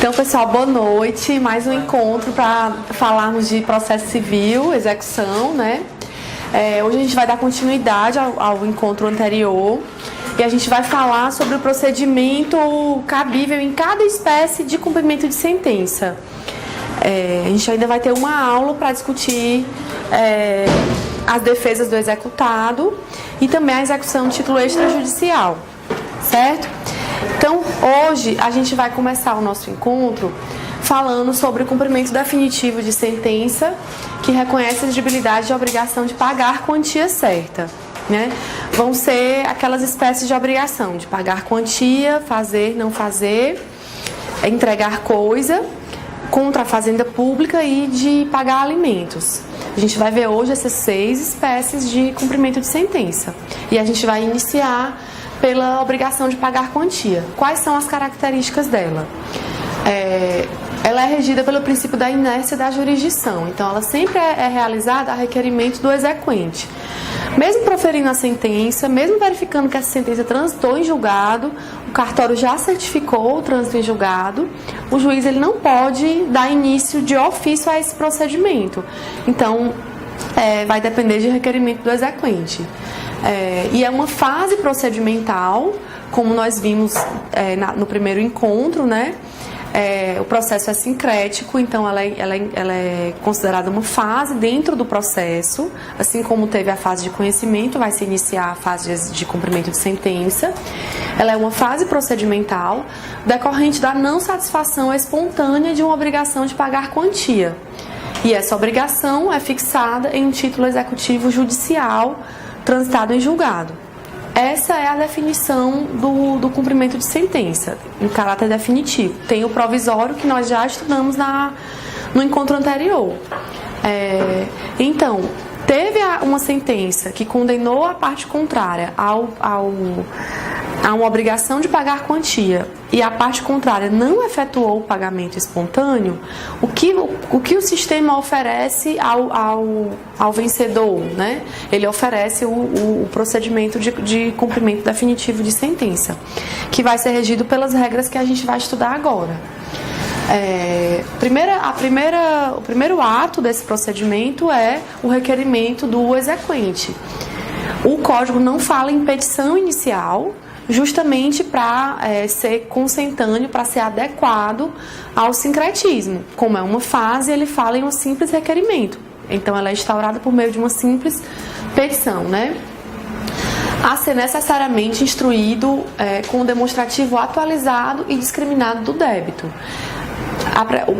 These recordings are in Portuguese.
Então, pessoal, boa noite. Mais um encontro para falarmos de processo civil, execução, né? Hoje a gente vai dar continuidade ao encontro anterior e a gente vai falar sobre o procedimento cabível em cada espécie de cumprimento de sentença. A gente ainda vai ter uma aula para discutir as defesas do executado e também a execução de título extrajudicial, certo? Então, hoje a gente vai começar o nosso encontro falando sobre o cumprimento definitivo de sentença que reconhece a exigibilidade de obrigação de pagar quantia certa, né? Vão ser aquelas espécies de obrigação de pagar quantia, fazer, não fazer, entregar coisa contra a fazenda pública e de pagar alimentos. A gente vai ver hoje essas 6 espécies de cumprimento de sentença e a gente vai iniciar pela obrigação de pagar quantia. Quais são as características dela? Ela é regida pelo princípio da inércia da jurisdição, então ela sempre é realizada a requerimento do exequente. Mesmo proferindo a sentença, mesmo verificando que essa sentença transitou em julgado, o cartório já certificou o trânsito em julgado, o juiz ele não pode dar início de ofício a esse procedimento. Então, vai depender de requerimento do exequente. E é uma fase procedimental, como nós vimos no primeiro encontro, né? O processo é sincrético, então ela é considerada uma fase dentro do processo, assim como teve a fase de conhecimento, vai se iniciar a fase de cumprimento de sentença. Ela é uma fase procedimental decorrente da não satisfação espontânea de uma obrigação de pagar quantia. E essa obrigação é fixada em um título executivo judicial transitado em julgado. Essa é a definição do cumprimento de sentença, em caráter definitivo. Tem o provisório que nós já estudamos no encontro anterior. Então, teve uma sentença que condenou a parte contrária a uma obrigação de pagar quantia e a parte contrária não efetuou o pagamento espontâneo, o que o sistema oferece ao vencedor, né? Ele oferece o procedimento de cumprimento definitivo de sentença, que vai ser regido pelas regras que a gente vai estudar agora. O primeiro ato desse procedimento é o requerimento do exequente. O código não fala em petição inicial, justamente para ser consentâneo, para ser adequado ao sincretismo. Como é uma fase, ele fala em um simples requerimento. Então, ela é instaurada por meio de uma simples petição, né? A ser necessariamente instruído com o demonstrativo atualizado e discriminado do débito.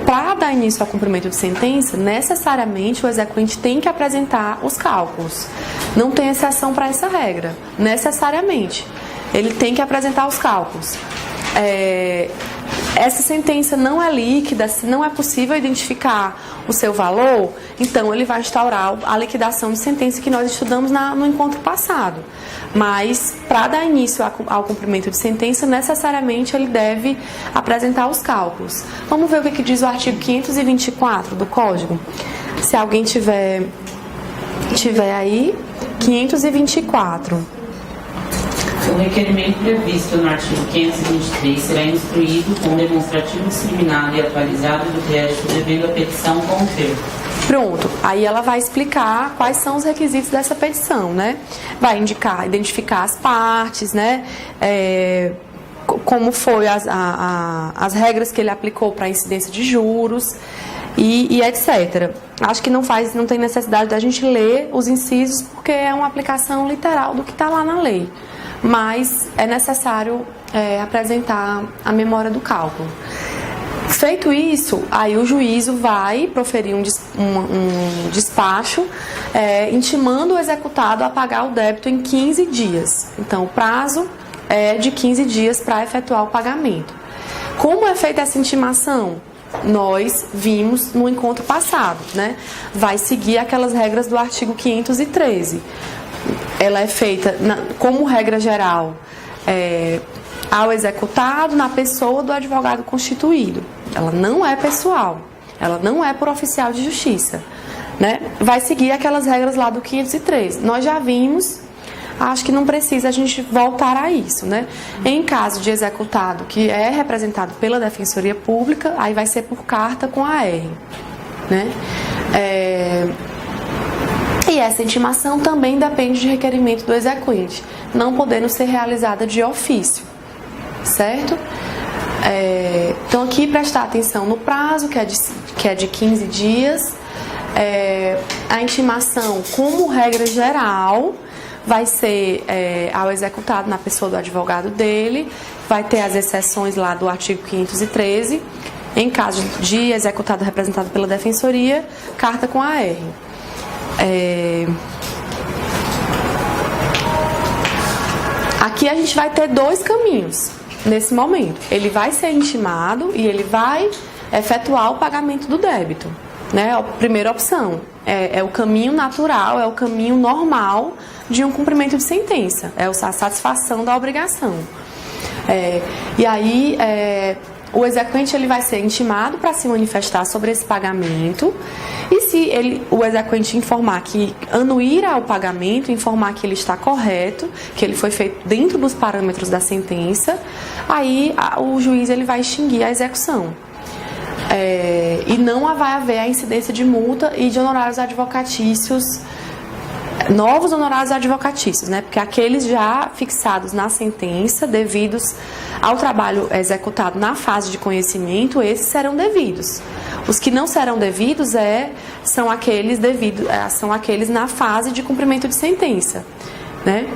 Para dar início ao cumprimento de sentença, necessariamente o exequente tem que apresentar os cálculos. Não tem exceção para essa regra, necessariamente. Ele tem que apresentar os cálculos. Essa sentença não é líquida, se não é possível identificar o seu valor, então ele vai instaurar a liquidação de sentença que nós estudamos no encontro passado. Mas, para dar início ao cumprimento de sentença, necessariamente ele deve apresentar os cálculos. Vamos ver o que diz o artigo 524 do Código? Se alguém tiver aí, 524. O requerimento previsto no artigo 523 será instruído com demonstrativo discriminado e atualizado do crédito devendo a petição conter. Pronto, aí ela vai explicar quais são os requisitos dessa petição, né? Vai identificar as partes, né? Como foi as regras que ele aplicou para a incidência de juros e etc. Acho que não tem necessidade da gente ler os incisos porque é uma aplicação literal do que está lá na lei. Mas é necessário apresentar a memória do cálculo. Feito isso, aí o juízo vai proferir um despacho intimando o executado a pagar o débito em 15 dias. Então, o prazo é de 15 dias para efetuar o pagamento. Como é feita essa intimação? Nós vimos no encontro passado, né? Vai seguir aquelas regras do artigo 513. Ela é feita, como regra geral, ao executado na pessoa do advogado constituído. Ela não é pessoal, ela não é por oficial de justiça, né? Vai seguir aquelas regras lá do 513. Nós já vimos acho que não precisa a gente voltar a isso, né? Em caso de executado que é representado pela Defensoria Pública, aí vai ser por carta com a AR, né? E essa intimação também depende de requerimento do exequente, não podendo ser realizada de ofício, certo? Então aqui prestar atenção no prazo, que é de 15 dias. A intimação, como regra geral, vai ser ao executado na pessoa do advogado dele, vai ter as exceções lá do artigo 513, em caso de executado representado pela Defensoria, carta com AR. Aqui a gente vai ter dois caminhos nesse momento. Ele vai ser intimado e ele vai efetuar o pagamento do débito, né? A primeira opção é o caminho natural, é o caminho normal de um cumprimento de sentença, é a satisfação da obrigação. E aí o exequente ele vai ser intimado para se manifestar sobre esse pagamento, e se o exequente informar que anuir ao pagamento, informar que ele está correto, que ele foi feito dentro dos parâmetros da sentença, aí o juiz ele vai extinguir a execução. E não vai haver a incidência de multa e de honorários advocatícios, novos honorários advocatícios, né? Porque aqueles já fixados na sentença, devidos ao trabalho executado na fase de conhecimento, esses serão devidos. Os que não serão devidos são aqueles na fase de cumprimento de sentença, né?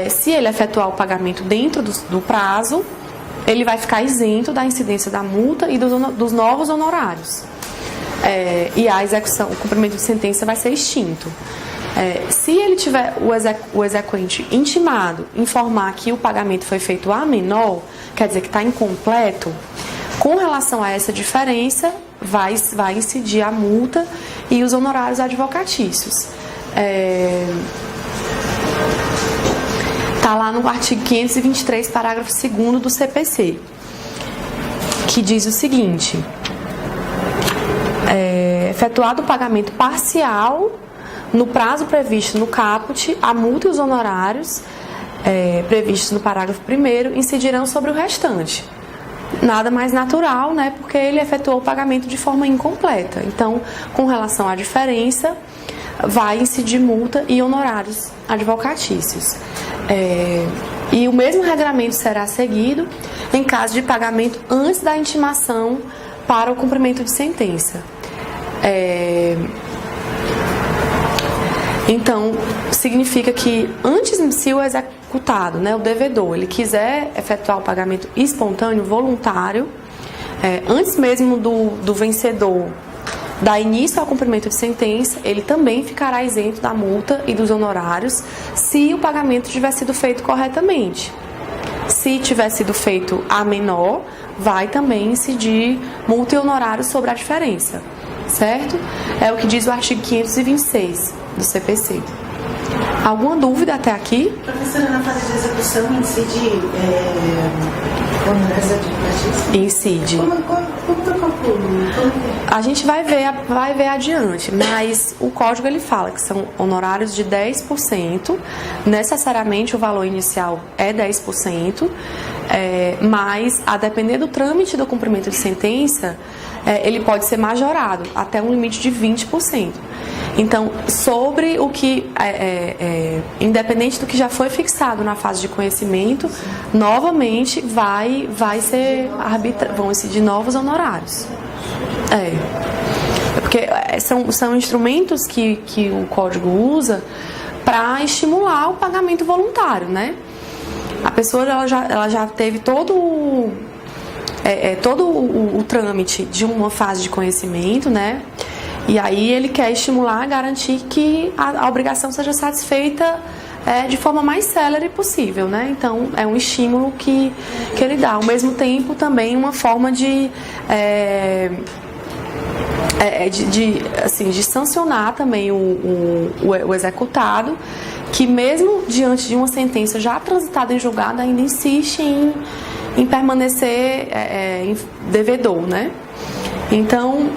Se ele efetuar o pagamento dentro do prazo, ele vai ficar isento da incidência da multa e dos novos honorários. E a execução, o cumprimento de sentença vai ser extinto. Se ele tiver o exequente intimado, informar que o pagamento foi feito a menor, quer dizer que está incompleto, com relação a essa diferença, vai incidir a multa e os honorários advocatícios. Está lá no artigo 523, parágrafo 2º do CPC, que diz o seguinte: efetuado o pagamento parcial no prazo previsto no caput, a multa e os honorários previstos no parágrafo 1º incidirão sobre o restante. Nada mais natural, né? Porque ele efetuou o pagamento de forma incompleta. Então, com relação à diferença, vai incidir multa e honorários advocatícios. E o mesmo regramento será seguido em caso de pagamento antes da intimação para o cumprimento de sentença. Então, significa que antes, se o executado, né, o devedor, ele quiser efetuar o pagamento espontâneo, voluntário, antes mesmo do vencedor dar início ao cumprimento de sentença, ele também ficará isento da multa e dos honorários se o pagamento tiver sido feito corretamente. Se tiver sido feito a menor, vai também incidir multa e honorários sobre a diferença, certo? É o que diz o artigo 526 do CPC. Alguma dúvida até aqui? Professora, na fase de execução incide honorários advocatícios? Incide. Como eu calculo? A gente vai ver adiante, mas o código ele fala que são honorários de 10%, necessariamente o valor inicial é 10%, mas a depender do trâmite do cumprimento de sentença, ele pode ser majorado até um limite de 20%. Então, sobre o que, independente do que já foi fixado na fase de conhecimento, novamente vão incidir novos honorários. Porque são instrumentos que o código usa para estimular o pagamento voluntário, né? A pessoa ela já teve todo o trâmite de uma fase de conhecimento, né? E aí ele quer estimular, garantir que a obrigação seja satisfeita de forma mais célere possível, né? Então é um estímulo que ele dá. Ao mesmo tempo também uma forma de sancionar também o executado, que mesmo diante de uma sentença já transitada em julgado ainda insiste em permanecer devedor, né? Então,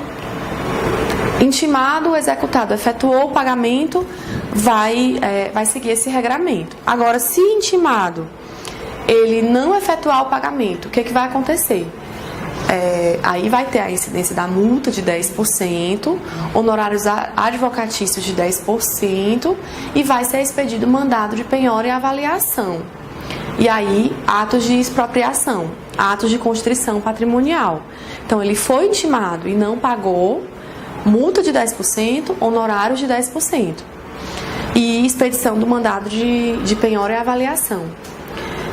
intimado, o executado efetuou o pagamento, vai seguir esse regramento. Agora, se intimado ele não efetuar o pagamento, o que vai acontecer? Aí vai ter a incidência da multa de 10%, honorários advocatícios de 10% e vai ser expedido mandado de penhora e avaliação. E aí, atos de expropriação, atos de constrição patrimonial. Então, ele foi intimado e não pagou, multa de 10%, honorários de 10%. E expedição do mandado de penhora e avaliação.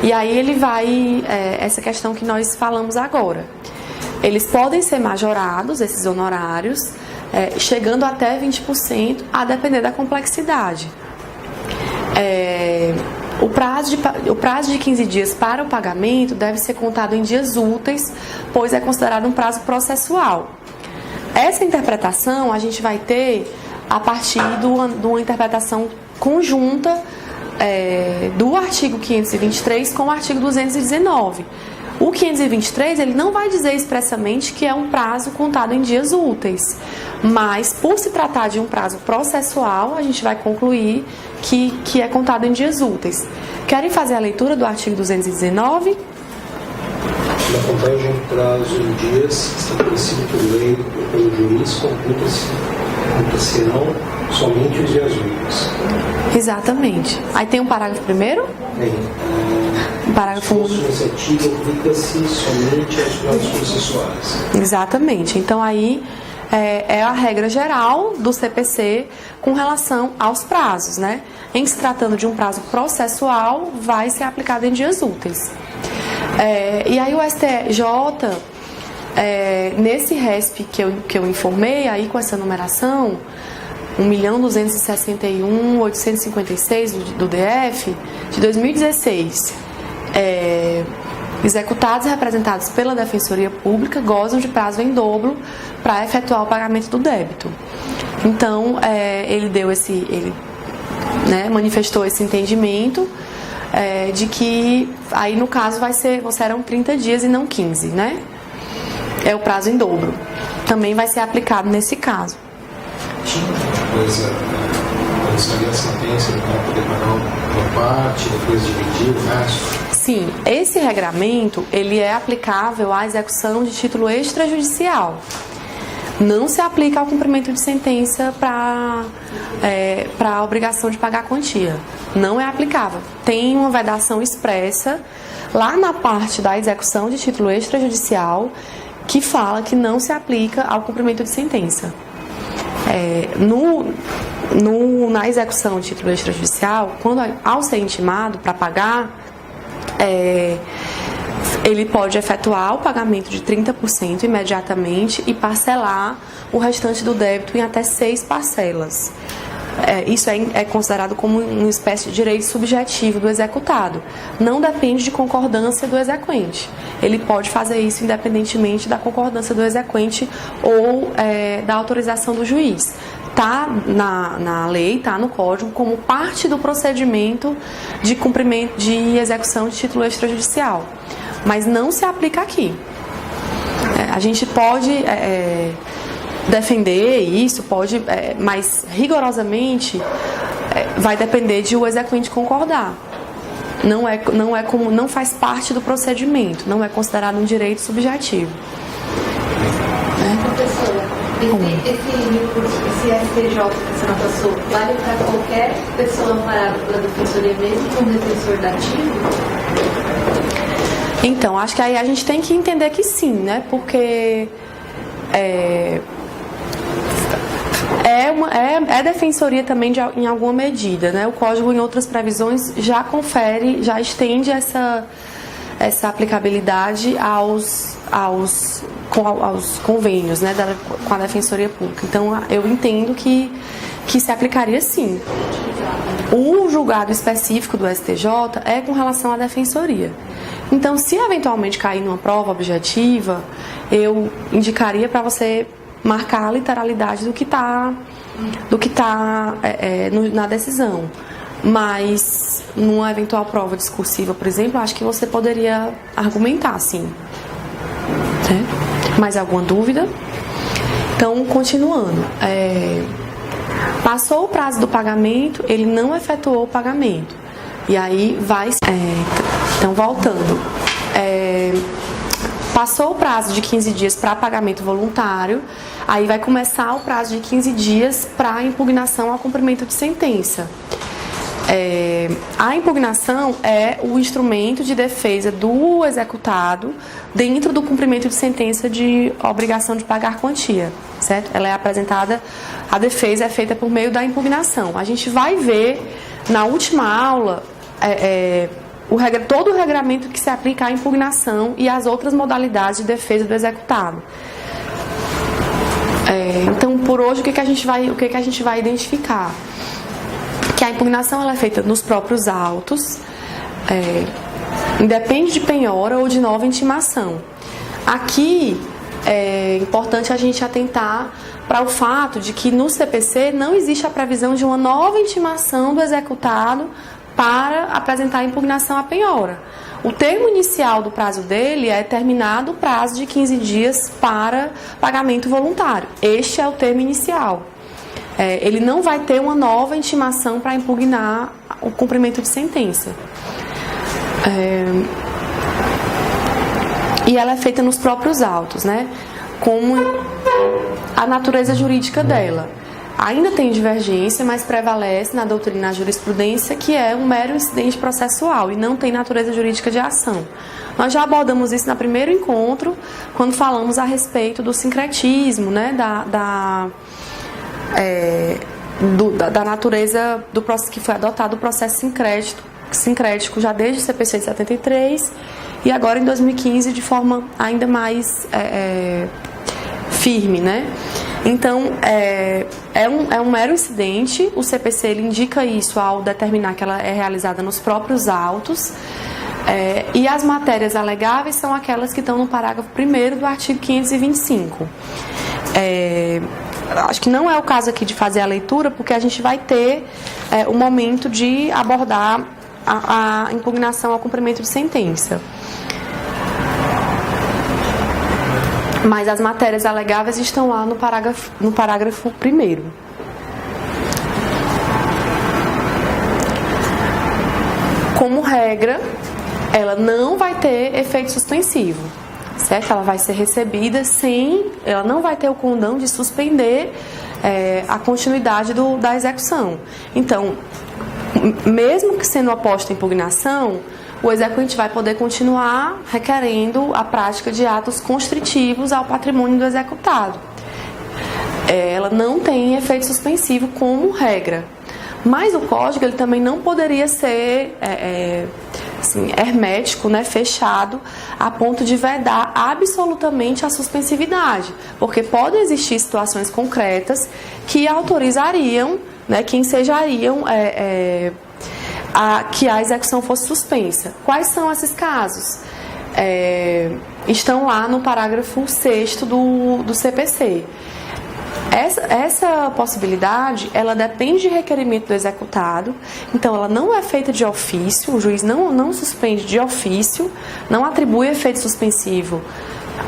E aí ele vai, essa questão que nós falamos agora. Eles podem ser majorados, esses honorários, chegando até 20%, a depender da complexidade. O prazo de 15 dias para o pagamento deve ser contado em dias úteis, pois é considerado um prazo processual. Essa interpretação a gente vai ter a partir de uma interpretação conjunta do artigo 523 com o artigo 219. O 523 ele não vai dizer expressamente que é um prazo contado em dias úteis, mas por se tratar de um prazo processual, a gente vai concluir que é contado em dias úteis. Querem fazer a leitura do artigo 219? Na contagem de prazo em dias estabelecido por lei ou pelo juiz, computa-serão somente os dias úteis. Exatamente. Aí tem um parágrafo primeiro? Tem. Um parágrafo iniciativa aplica-se somente aos prazos processuais. Exatamente. Então aí é a regra geral do CPC com relação aos prazos, né? Em se tratando de um prazo processual, vai ser aplicado em dias úteis. E aí o STJ, nesse RESP que eu informei, aí com essa numeração, 1.261.856 do DF, de 2016, executados e representados pela Defensoria Pública gozam de prazo em dobro para efetuar o pagamento do débito. Então, ele manifestou esse entendimento de que aí no caso serão 30 dias e não 15, né? É o prazo em dobro. Também vai ser aplicado nesse caso. Depois sair a sentença, para poder pagar uma parte, depois dividir o gasto. Sim, esse regramento ele é aplicável à execução de título extrajudicial. Não se aplica ao cumprimento de sentença para a obrigação de pagar a quantia. Não é aplicável. Tem uma vedação expressa lá na parte da execução de título extrajudicial que fala que não se aplica ao cumprimento de sentença. Na execução de título extrajudicial, ao ser intimado para pagar, ele pode efetuar o pagamento de 30% imediatamente e parcelar o restante do débito em até 6 parcelas. Isso é considerado como uma espécie de direito subjetivo do executado. Não depende de concordância do exequente. Ele pode fazer isso independentemente da concordância do exequente ou da autorização do juiz. Está na lei, está no código, como parte do procedimento de cumprimento de execução de título extrajudicial. Mas não se aplica aqui. A gente pode defender isso, mas rigorosamente vai depender de o exequente concordar. Não faz parte do procedimento, não é considerado um direito subjetivo. Professora, esse STJ que a senhora passou, vale para qualquer pessoa amparada pela defensoria, mesmo como defensor dativo? Então, acho que aí a gente tem que entender que sim, né? Porque é defensoria também em alguma medida, né? O Código, em outras previsões, já estende essa aplicabilidade aos convênios, né, com a Defensoria Pública. Então, eu entendo que se aplicaria sim. O julgado específico do STJ é com relação à Defensoria. Então, se eventualmente cair numa prova objetiva, eu indicaria para você marcar a literalidade do que está na decisão. Mas, numa eventual prova discursiva, por exemplo, acho que você poderia argumentar, sim. Mais alguma dúvida? Então, continuando. Passou o prazo do pagamento, ele não efetuou o pagamento. E aí vai... então, voltando. Passou o prazo de 15 dias para pagamento voluntário, aí vai começar o prazo de 15 dias para impugnação ao cumprimento de sentença. A impugnação é o instrumento de defesa do executado dentro do cumprimento de sentença de obrigação de pagar quantia, certo? Ela é apresentada, a defesa é feita por meio da impugnação. A gente vai ver na última aula todo o regramento que se aplica à impugnação e às outras modalidades de defesa do executado. Então, por hoje, o que a gente vai identificar? Que a impugnação ela é feita nos próprios autos, independe de penhora ou de nova intimação. Aqui é importante a gente atentar para o fato de que no CPC não existe a previsão de uma nova intimação do executado para apresentar a impugnação à penhora. O termo inicial do prazo dele é terminado o prazo de 15 dias para pagamento voluntário. Este é o termo inicial. Ele não vai ter uma nova intimação para impugnar o cumprimento de sentença. E ela é feita nos próprios autos, né? Como a natureza jurídica dela. Ainda tem divergência, mas prevalece na doutrina, na jurisprudência, que é um mero incidente processual e não tem natureza jurídica de ação. Nós já abordamos isso no primeiro encontro, quando falamos a respeito do sincretismo, né? Da natureza do processo que foi adotado o processo sincrético já desde o CPC de 73 e agora em 2015 de forma ainda mais firme, né? Então, é um mero incidente, o CPC ele indica isso ao determinar que ela é realizada nos próprios autos, e as matérias alegáveis são aquelas que estão no parágrafo 1º do artigo 525. Acho que não é o caso aqui de fazer a leitura, porque a gente vai ter o momento de abordar a impugnação ao cumprimento de sentença. Mas as matérias alegáveis estão lá no parágrafo 1º. Como regra, ela não vai ter efeito suspensivo, certo? Ela vai ser recebida ela não vai ter o condão de suspender a continuidade da execução. Então, mesmo que sendo oposta à impugnação, o exequente vai poder continuar requerendo a prática de atos constritivos ao patrimônio do executado. Ela não tem efeito suspensivo como regra. Mas o código ele também não poderia ser assim, hermético, né, fechado, a ponto de vedar absolutamente a suspensividade. Porque podem existir situações concretas que autorizariam, né, que ensejariam que a execução fosse suspensa. Quais são esses casos? Estão lá no parágrafo 6º do CPC. Essa possibilidade, ela depende de requerimento do executado, então ela não é feita de ofício, o juiz não suspende de ofício, não atribui efeito suspensivo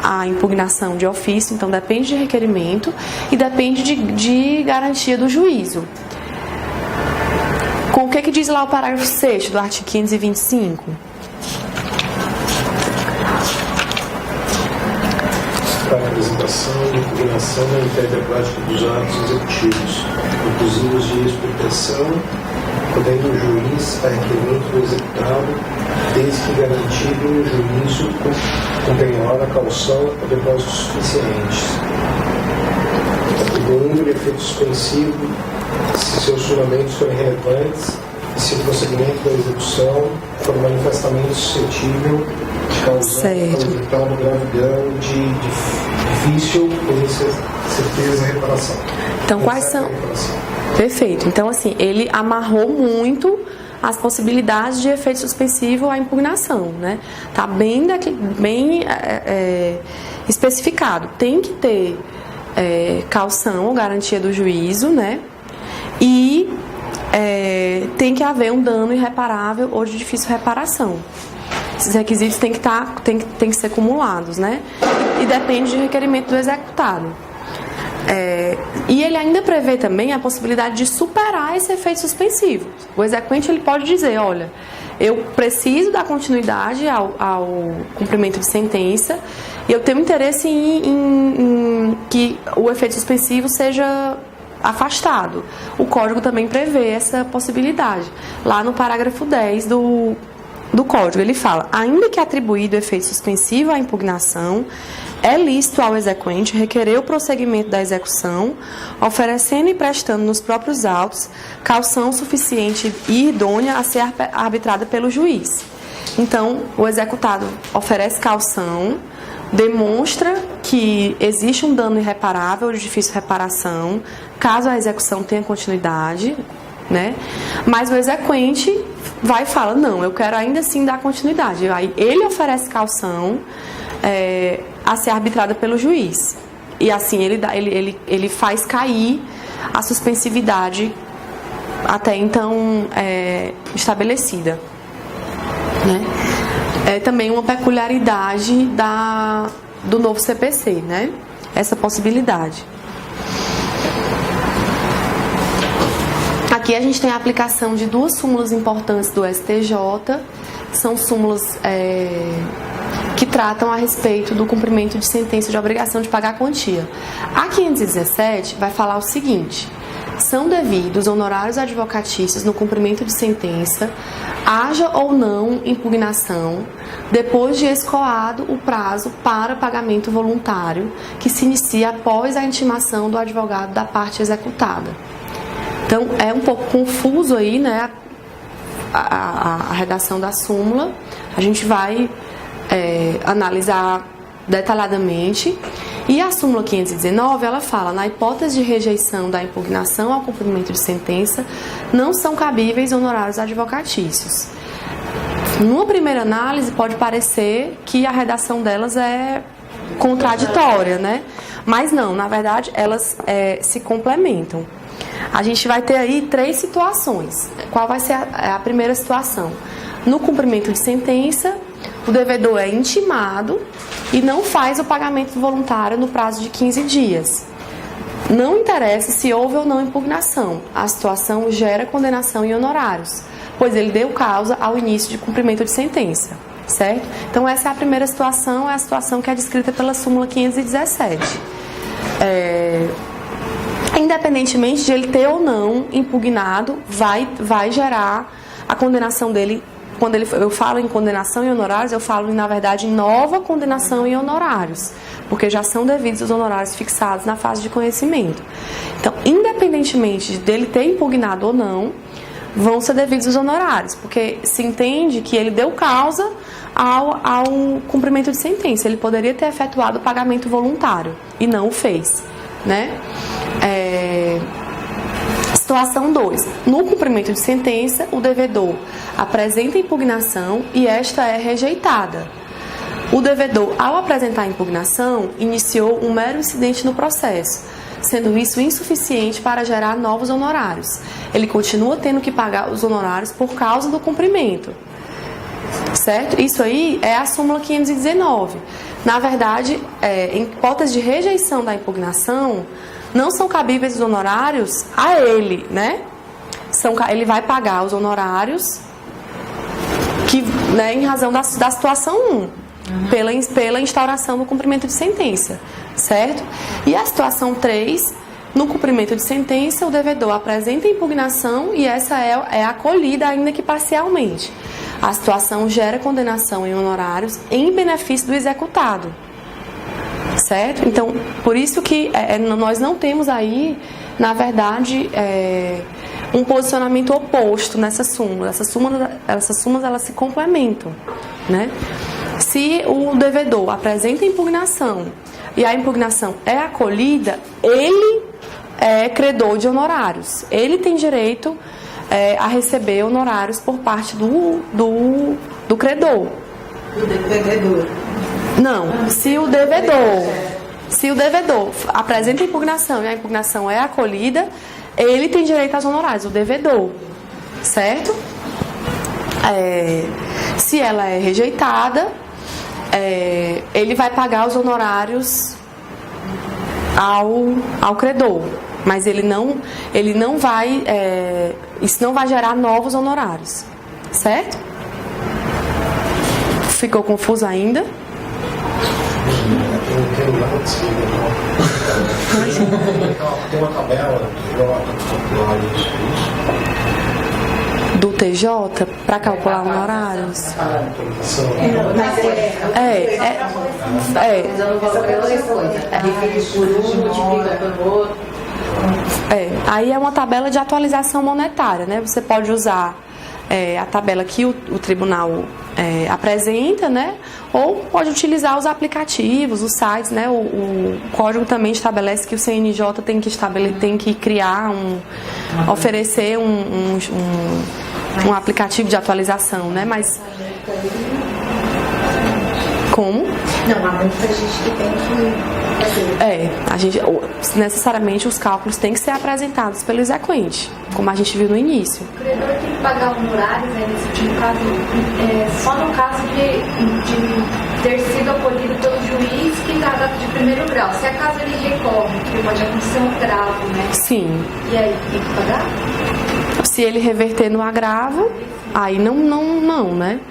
à impugnação de ofício, então depende de requerimento e depende de garantia do juízo. Com o que diz lá o parágrafo 6º do artigo 525? Para a apresentação e impugnação na impede a prática dos atos executivos, inclusive os dias de proteção, podendo o juiz a requerimento do executado, desde que garantido o juízo com penhora, caução ou depósitos suficientes. Atribuindo-lhe efeito suspensivo se seus fundamentos forem relevantes e se o procedimento da execução for manifestamente suscetível de causar ao executado gravidão de difícil ou certeza reparação. Então, quais são? Perfeito. Então, assim, ele amarrou muito as possibilidades de efeito suspensivo à impugnação, né? Tá bem especificado. Tem que ter caução ou garantia do juízo, né? E tem que haver um dano irreparável ou de difícil reparação. Esses requisitos têm que ser acumulados, né? E depende de requerimento do executado. E ele ainda prevê também a possibilidade de superar esse efeito suspensivo. O exequente ele pode dizer, olha, eu preciso dar continuidade ao cumprimento de sentença e eu tenho interesse em que o efeito suspensivo seja afastado. O Código também prevê essa possibilidade. Lá no parágrafo 10 do Código, ele fala, ainda que atribuído efeito suspensivo à impugnação, é lícito ao exequente requerer o prosseguimento da execução, oferecendo e prestando nos próprios autos caução suficiente e idônea a ser arbitrada pelo juiz. Então, o executado oferece caução, demonstra que existe um dano irreparável de difícil reparação, caso a execução tenha continuidade, né? Mas o exequente vai e fala, não, eu quero ainda assim dar continuidade. Aí ele oferece caução a ser arbitrada pelo juiz. E assim ele faz cair a suspensividade até então estabelecida. Né? É também uma peculiaridade do novo CPC, né? Essa possibilidade. Aqui a gente tem a aplicação de duas súmulas importantes do STJ, são súmulas que tratam a respeito do cumprimento de sentença de obrigação de pagar a quantia. A 517 vai falar o seguinte: são devidos honorários advocatícios no cumprimento de sentença, haja ou não impugnação, depois de escoado o prazo para pagamento voluntário, que se inicia após a intimação do advogado da parte executada. Então, é um pouco confuso aí, né, a redação da súmula. A gente vai analisar detalhadamente. E a súmula 519, ela fala, na hipótese de rejeição da impugnação ao cumprimento de sentença, não são cabíveis honorários advocatícios. Numa primeira análise, pode parecer que a redação delas é contraditória, né? Mas não, na verdade, elas se complementam. A gente vai ter aí 3 situações. Qual vai ser a primeira situação? No cumprimento de sentença, o devedor é intimado e não faz o pagamento voluntário no prazo de 15 dias. Não interessa se houve ou não impugnação, a situação gera condenação em honorários, pois ele deu causa ao início de cumprimento de sentença, certo? Então essa é a primeira situação, é a situação que é descrita pela súmula 517. Independentemente de ele ter ou não impugnado, vai gerar a condenação dele. Quando eu falo em condenação em honorários, eu falo, na verdade, em nova condenação em honorários, porque já são devidos os honorários fixados na fase de conhecimento. Então, independentemente dele ter impugnado ou não, vão ser devidos os honorários, porque se entende que ele deu causa ao cumprimento de sentença. Ele poderia ter efetuado o pagamento voluntário e não o fez, né? Situação 2. No cumprimento de sentença, o devedor apresenta impugnação e esta é rejeitada. O devedor, ao apresentar a impugnação, iniciou um mero incidente no processo, sendo isso insuficiente para gerar novos honorários. Ele continua tendo que pagar os honorários por causa do cumprimento. Certo? Isso aí é a súmula 519. Na verdade, em hipótese de rejeição da impugnação, não são cabíveis os honorários a ele, né? Ele vai pagar os honorários que, né, em razão da situação 1, pela instauração do cumprimento de sentença, certo? E a situação 3, no cumprimento de sentença, o devedor apresenta impugnação e essa é acolhida, ainda que parcialmente. A situação gera condenação em honorários em benefício do executado. Certo? Então, por isso que nós não temos aí, na verdade, um posicionamento oposto nessa súmula. Essas súmulas elas se complementam, né? Se o devedor apresenta impugnação e a impugnação é acolhida, ele é credor de honorários. Ele tem direito a receber honorários por parte do credor. Do devedor. Não, se o devedor apresenta impugnação e a impugnação é acolhida, ele tem direito aos honorários, o devedor, certo? Se ela é rejeitada, ele vai pagar os honorários ao credor. Mas ele não vai, isso não vai gerar novos honorários, certo? Ficou confuso ainda? Tem uma tabela do TJ para calcular honorários? Aí é uma tabela de atualização monetária, né? Você pode usar a tabela que o tribunal apresenta, né? Ou pode utilizar os aplicativos, os sites, né? O código também estabelece que o CNJ tem que criar oferecer um aplicativo de atualização, né? Mas como? Não, há muita gente que tem que necessariamente os cálculos têm que ser apresentados pelo exequente, como a gente viu no início. O credor tem que pagar honorários, nesse último caso, só no caso de ter sido acolhido pelo juiz que está de primeiro grau. Se acaso ele recorre, que pode acontecer um agravo, né? Sim. E aí, tem que pagar? Se ele reverter no agravo, aí não, né?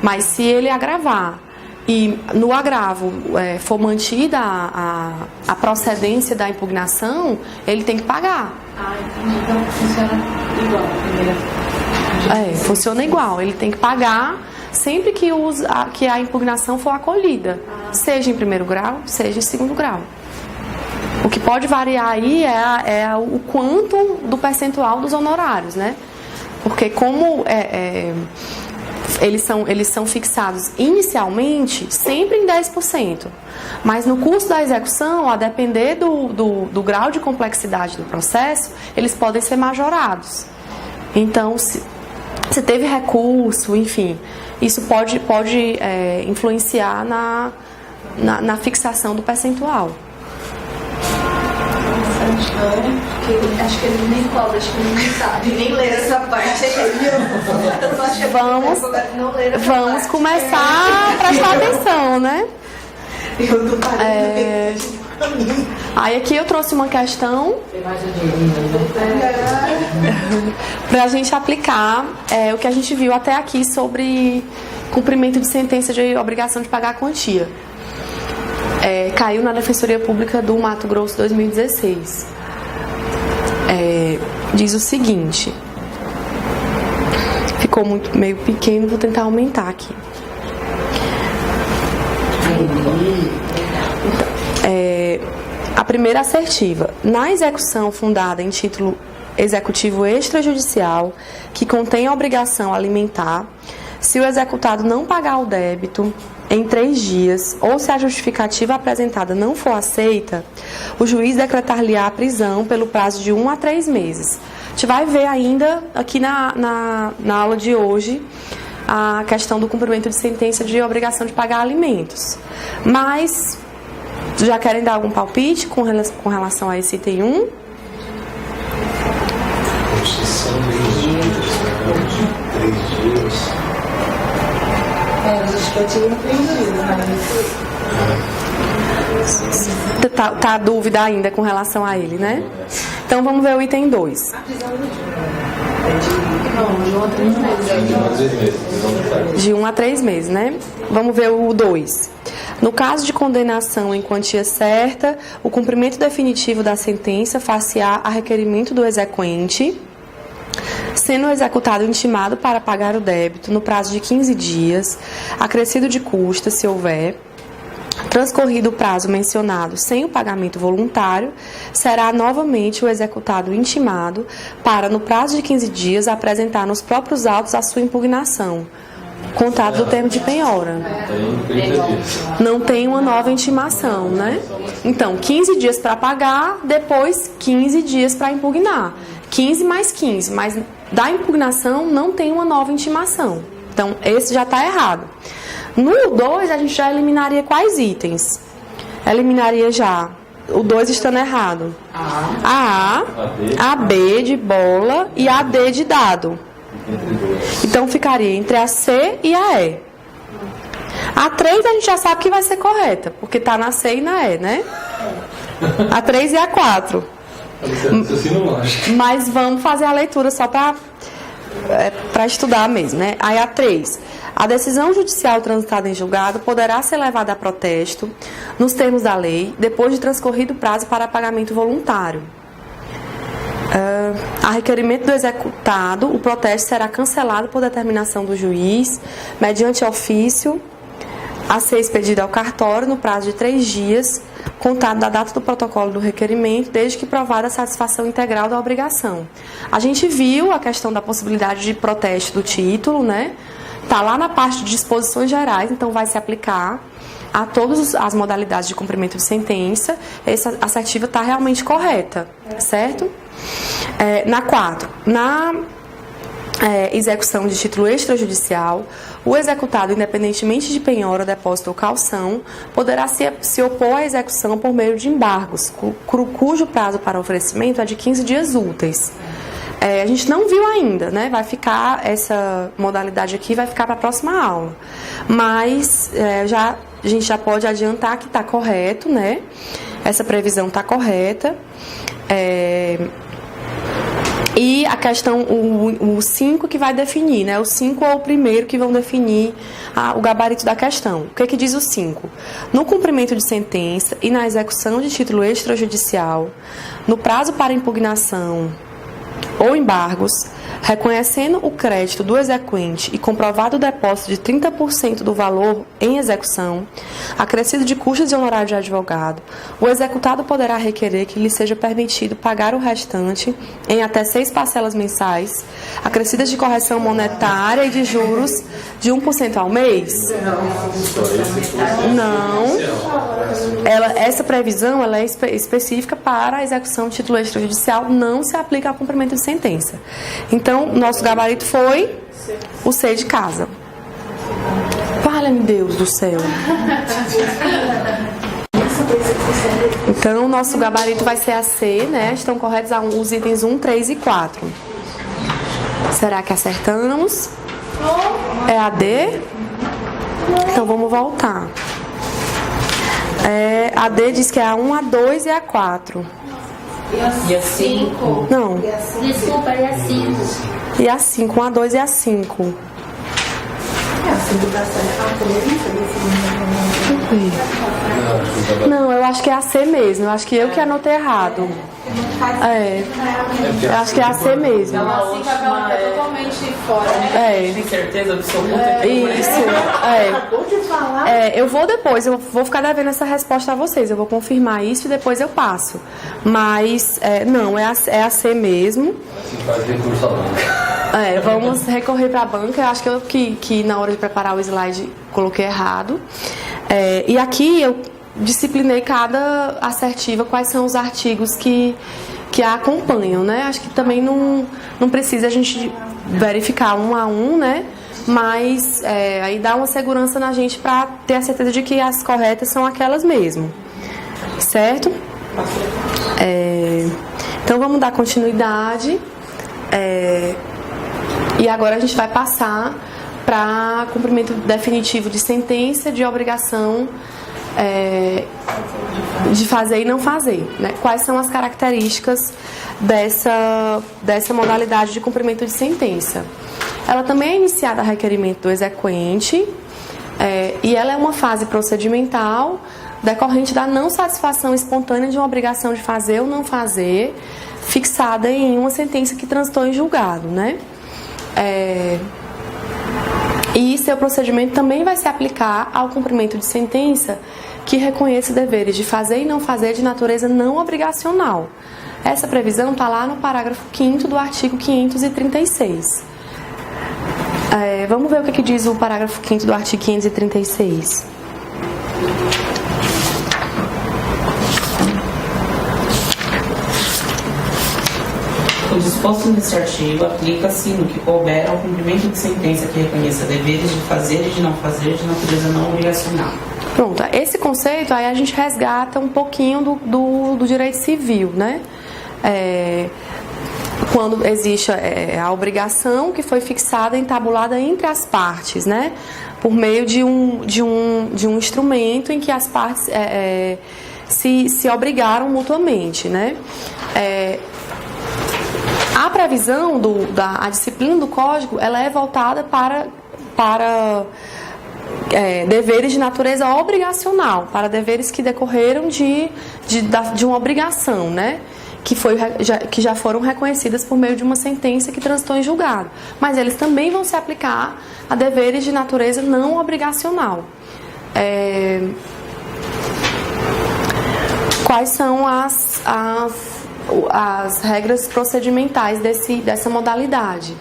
Mas se ele agravar e no agravo for mantida a procedência da impugnação, ele tem que pagar. Entendi. Então funciona igual. Funciona igual. Ele tem que pagar sempre que a impugnação for acolhida, seja em primeiro grau, seja em segundo grau. O que pode variar aí é o quanto do percentual dos honorários, né? Porque como eles são fixados inicialmente sempre em 10%. Mas no curso da execução, a depender do grau de complexidade do processo, eles podem ser majorados. Então, se teve recurso, enfim, isso pode influenciar na fixação do percentual. Acho que ele nem cobra, acho que ele nem sabe, nem lê essa parte aí. Vamos começar a prestar atenção, né? Eu tô parando. Aí aqui eu trouxe uma questão para a gente aplicar o que a gente viu até aqui sobre cumprimento de sentença de obrigação de pagar a quantia. Caiu na Defensoria Pública do Mato Grosso 2016. Diz o seguinte, ficou meio pequeno, vou tentar aumentar aqui. A primeira assertiva: na execução fundada em título executivo extrajudicial que contém a obrigação alimentar, se o executado não pagar o débito em 3 dias ou se a justificativa apresentada não for aceita, o juiz decretar-lhe-á a prisão pelo prazo de 1 a 3 meses. A gente vai ver ainda aqui na aula de hoje a questão do cumprimento de sentença de obrigação de pagar alimentos. Mas já querem dar algum palpite com relação a esse item 1? São 3 dias. Justificativa 3 dias, Tá a dúvida ainda com relação a ele, né? Então vamos ver o item 2. De 1 a 3 meses, né? Vamos ver o 2. No caso de condenação em quantia certa, o cumprimento definitivo da sentença far-se-á a requerimento do exequente, sendo o executado intimado para pagar o débito no prazo de 15 dias, acrescido de custa, se houver. Transcorrido o prazo mencionado sem o pagamento voluntário, será novamente o executado intimado para, no prazo de 15 dias, apresentar nos próprios autos a sua impugnação, contado do termo de penhora. Não tem uma nova intimação, né? Então, 15 dias para pagar, depois 15 dias para impugnar. 15 mais 15, mas da impugnação não tem uma nova intimação. Então, esse já está errado. No 2, a gente já eliminaria quais itens? Eliminaria já o 2 estando errado. A, a B de bola e a D de dado. Então, ficaria entre a C e a E. A 3 a gente já sabe que vai ser correta, porque tá na C e na E, né? A 3 e a 4. Mas vamos fazer a leitura só para estudar mesmo, né? Aí a 3. A decisão judicial transitada em julgado poderá ser levada a protesto nos termos da lei, depois de transcorrido o prazo para pagamento voluntário. A requerimento do executado, o protesto será cancelado por determinação do juiz, mediante ofício a ser expedido ao cartório no prazo de 3 dias, contado da data do protocolo do requerimento, desde que provada a satisfação integral da obrigação. A gente viu a questão da possibilidade de protesto do título, né? Está lá na parte de disposições gerais, então vai se aplicar a todas as modalidades de cumprimento de sentença. Essa assertiva está realmente correta, certo? Na 4, na execução de título extrajudicial, o executado, independentemente de penhora, depósito ou caução, poderá se opor à execução por meio de embargos, cujo prazo para oferecimento é de 15 dias úteis. A gente não viu ainda, né? Vai ficar, essa modalidade aqui vai ficar para a próxima aula. Mas a gente já pode adiantar que está correto, né? Essa previsão está correta. E a questão, o 5 que vai definir, né? O 5 é o primeiro que vão definir o gabarito da questão. O que diz o 5? No cumprimento de sentença e na execução de título extrajudicial, no prazo para impugnação ou embargos, reconhecendo o crédito do exequente e comprovado o depósito de 30% do valor em execução, acrescido de custos de honorário de advogado, o executado poderá requerer que lhe seja permitido pagar o restante em até 6 parcelas mensais, acrescidas de correção monetária e de juros de 1% ao mês? Não. Essa previsão ela é específica para a execução de título extrajudicial, não se aplica ao cumprimento de sentença. Então, nosso gabarito foi o C de casa. Valha-me Deus do céu. Então, nosso gabarito vai ser a C, né? Estão corretos os itens 1, 3 e 4. Será que acertamos? É a D? Então, vamos voltar. A D diz que é a 1, a 2 e a 4. E a 5? Não. Desculpa, e a 5? E a 5, 1, a 2 e a 5. Não, eu acho que é a C mesmo. Eu acho que eu que anotei errado. Eu acho que é a C mesmo. A 5 acaba totalmente fora, né? Tem certeza absoluta? Isso. Eu vou depois, eu vou ficar devendo essa resposta a vocês. Eu vou confirmar isso e depois eu passo. Mas, não, é a C mesmo. Faz recurso à banca. Vamos recorrer para a banca. Eu acho que eu que na hora de preparar o slide coloquei errado. E aqui eu disciplinei cada assertiva, quais são os artigos que a acompanham, né? Acho que também não precisa a gente verificar um a um, né? Mas aí dá uma segurança na gente para ter a certeza de que as corretas são aquelas mesmo, certo? Então vamos dar continuidade e agora a gente vai passar para cumprimento definitivo de sentença de obrigação de fazer e não fazer, né? Quais são as características dessa modalidade de cumprimento de sentença? Ela também é iniciada a requerimento do exequente e ela é uma fase procedimental decorrente da não satisfação espontânea de uma obrigação de fazer ou não fazer, fixada em uma sentença que transitou em julgado, né? E seu procedimento também vai se aplicar ao cumprimento de sentença que reconheça deveres de fazer e não fazer de natureza não obrigacional. Essa previsão está lá no parágrafo 5º do artigo 536. Vamos ver o que diz o parágrafo 5º do artigo 536. O disposto neste artigo aplica-se no que couber ao cumprimento de sentença que reconheça deveres de fazer e de não fazer de natureza não obrigacional. Pronto, esse conceito aí a gente resgata um pouquinho do direito civil, né? quando existe a obrigação que foi fixada e entabulada entre as partes, né? Por meio de um instrumento em que as partes se obrigaram mutuamente, né? A previsão a disciplina do Código, ela é voltada para deveres de natureza obrigacional, para deveres que decorreram de uma obrigação, né? Que já foram reconhecidas por meio de uma sentença que transitou em julgado. Mas eles também vão se aplicar a deveres de natureza não obrigacional. Quais são as regras procedimentais dessa modalidade?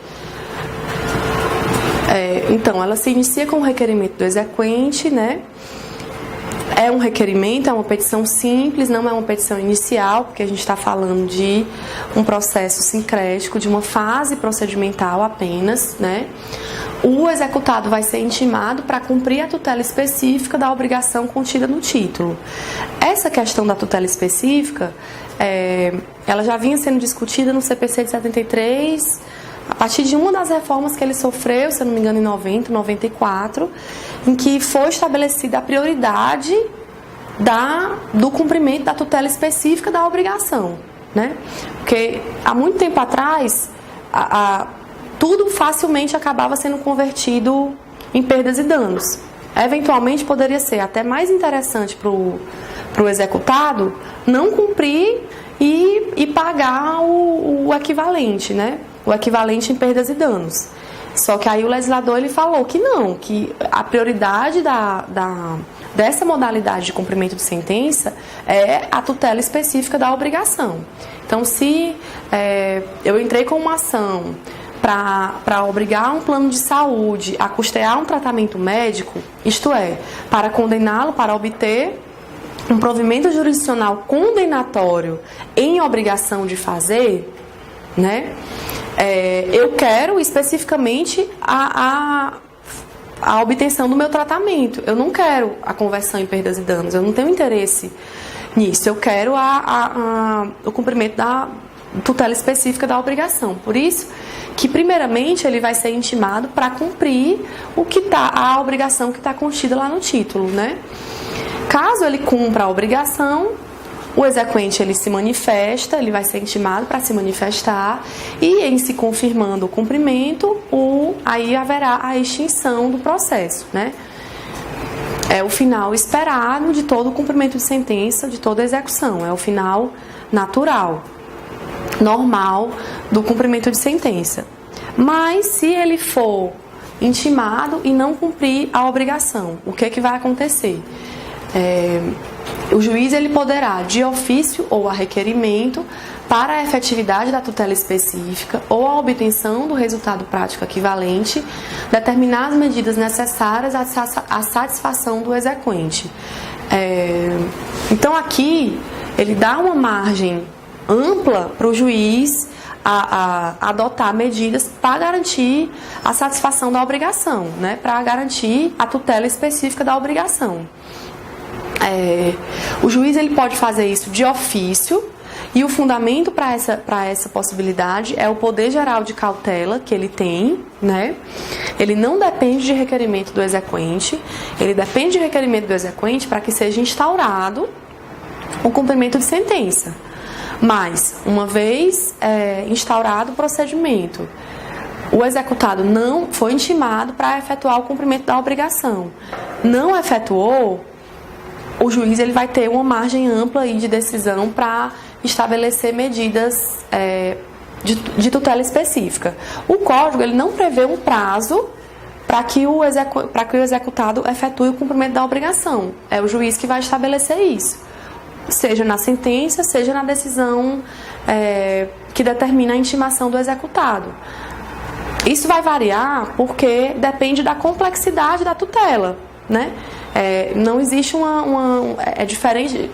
Então, ela se inicia com o requerimento do exequente, né? É um requerimento, é uma petição simples, não é uma petição inicial, porque a gente está falando de um processo sincrético, de uma fase procedimental apenas, né? O executado vai ser intimado para cumprir a tutela específica da obrigação contida no título. Essa questão da tutela específica, ela já vinha sendo discutida no CPC de 73, a partir de uma das reformas que ele sofreu, se eu não me engano, em 90, 94, em que foi estabelecida a prioridade do cumprimento da tutela específica da obrigação, né? Porque há muito tempo atrás, tudo facilmente acabava sendo convertido em perdas e danos. Eventualmente poderia ser até mais interessante para o executado não cumprir e pagar o equivalente, né? O equivalente em perdas e danos. Só que aí o legislador ele falou que não, que a prioridade dessa modalidade de cumprimento de sentença é a tutela específica da obrigação. Então, se eu entrei com uma ação para obrigar um plano de saúde a custear um tratamento médico, isto é, para condená-lo para obter um provimento jurisdicional condenatório em obrigação de fazer, né? Eu quero especificamente a obtenção do meu tratamento. Eu não quero a conversão em perdas e danos. Eu não tenho interesse nisso. Eu quero o cumprimento da tutela específica da obrigação. Por isso que, primeiramente, ele vai ser intimado para cumprir a obrigação que está contida lá no título, né? Caso ele cumpra a obrigação, o exequente ele se manifesta, ele vai ser intimado para se manifestar e, em se confirmando o cumprimento, aí haverá a extinção do processo, né? É o final esperado de todo o cumprimento de sentença, de toda a execução, é o final natural, normal do cumprimento de sentença. Mas se ele for intimado e não cumprir a obrigação, o que vai acontecer? O juiz ele poderá, de ofício ou a requerimento, para a efetividade da tutela específica ou a obtenção do resultado prático equivalente, determinar as medidas necessárias à satisfação do exequente. Então aqui ele dá uma margem ampla para o juiz a adotar medidas para garantir a satisfação da obrigação, né? Para garantir a tutela específica da obrigação. O juiz ele pode fazer isso de ofício e o fundamento para essa possibilidade é o poder geral de cautela que ele tem, né? Ele não depende de requerimento do exequente, ele depende de requerimento do exequente para que seja instaurado o cumprimento de sentença. Mas, uma vez instaurado o procedimento, o executado não foi intimado para efetuar o cumprimento da obrigação. Não efetuou, o juiz ele vai ter uma margem ampla aí de decisão para estabelecer medidas de tutela específica. O Código ele não prevê um prazo para que o executado efetue o cumprimento da obrigação. É o juiz que vai estabelecer isso, seja na sentença, seja na decisão que determina a intimação do executado. Isso vai variar porque depende da complexidade da tutela, né? Não existe é diferente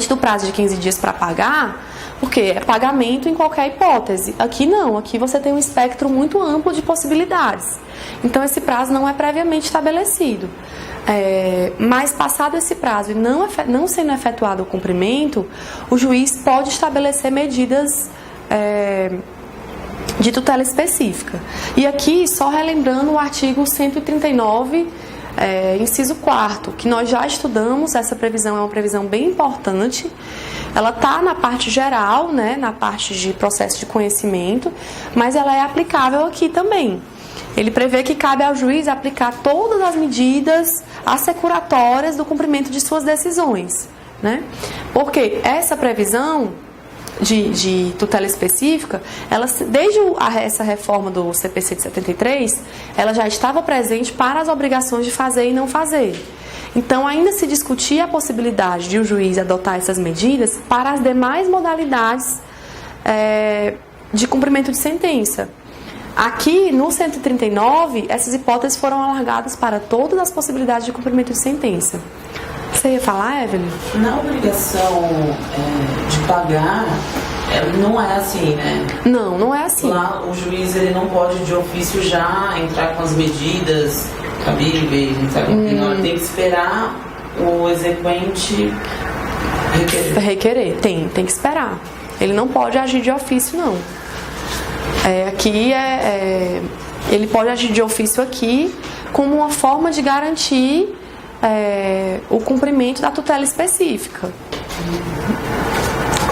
do prazo de 15 dias para pagar, porque é pagamento em qualquer hipótese. Aqui não, aqui você tem um espectro muito amplo de possibilidades. Então esse prazo não é previamente estabelecido. Mas passado esse prazo e não sendo efetuado o cumprimento, o juiz pode estabelecer medidas de tutela específica. E aqui, só relembrando o artigo 139, inciso 4º, que nós já estudamos. Essa previsão é uma previsão bem importante. Ela está na parte geral, né, na parte de processo de conhecimento, mas ela é aplicável aqui também. Ele prevê que cabe ao juiz aplicar todas as medidas assecuratórias do cumprimento de suas decisões, né? Porque essa previsão de tutela específica, ela, desde essa reforma do CPC de 73, ela já estava presente para as obrigações de fazer e não fazer. Então, ainda se discutia a possibilidade de o juiz adotar essas medidas para as demais modalidades de cumprimento de sentença. Aqui, no 139, essas hipóteses foram alargadas para todas as possibilidades de cumprimento de sentença. Você ia falar, Evelyn? Na obrigação de pagar, não é assim, né? Não, não é assim. Lá, o juiz ele não pode, de ofício, já entrar com as medidas cabíveis, não tem que esperar o exequente requerer. Tem que esperar. Ele não pode agir de ofício, não. Aqui ele pode agir de ofício aqui como uma forma de garantir o cumprimento da tutela específica.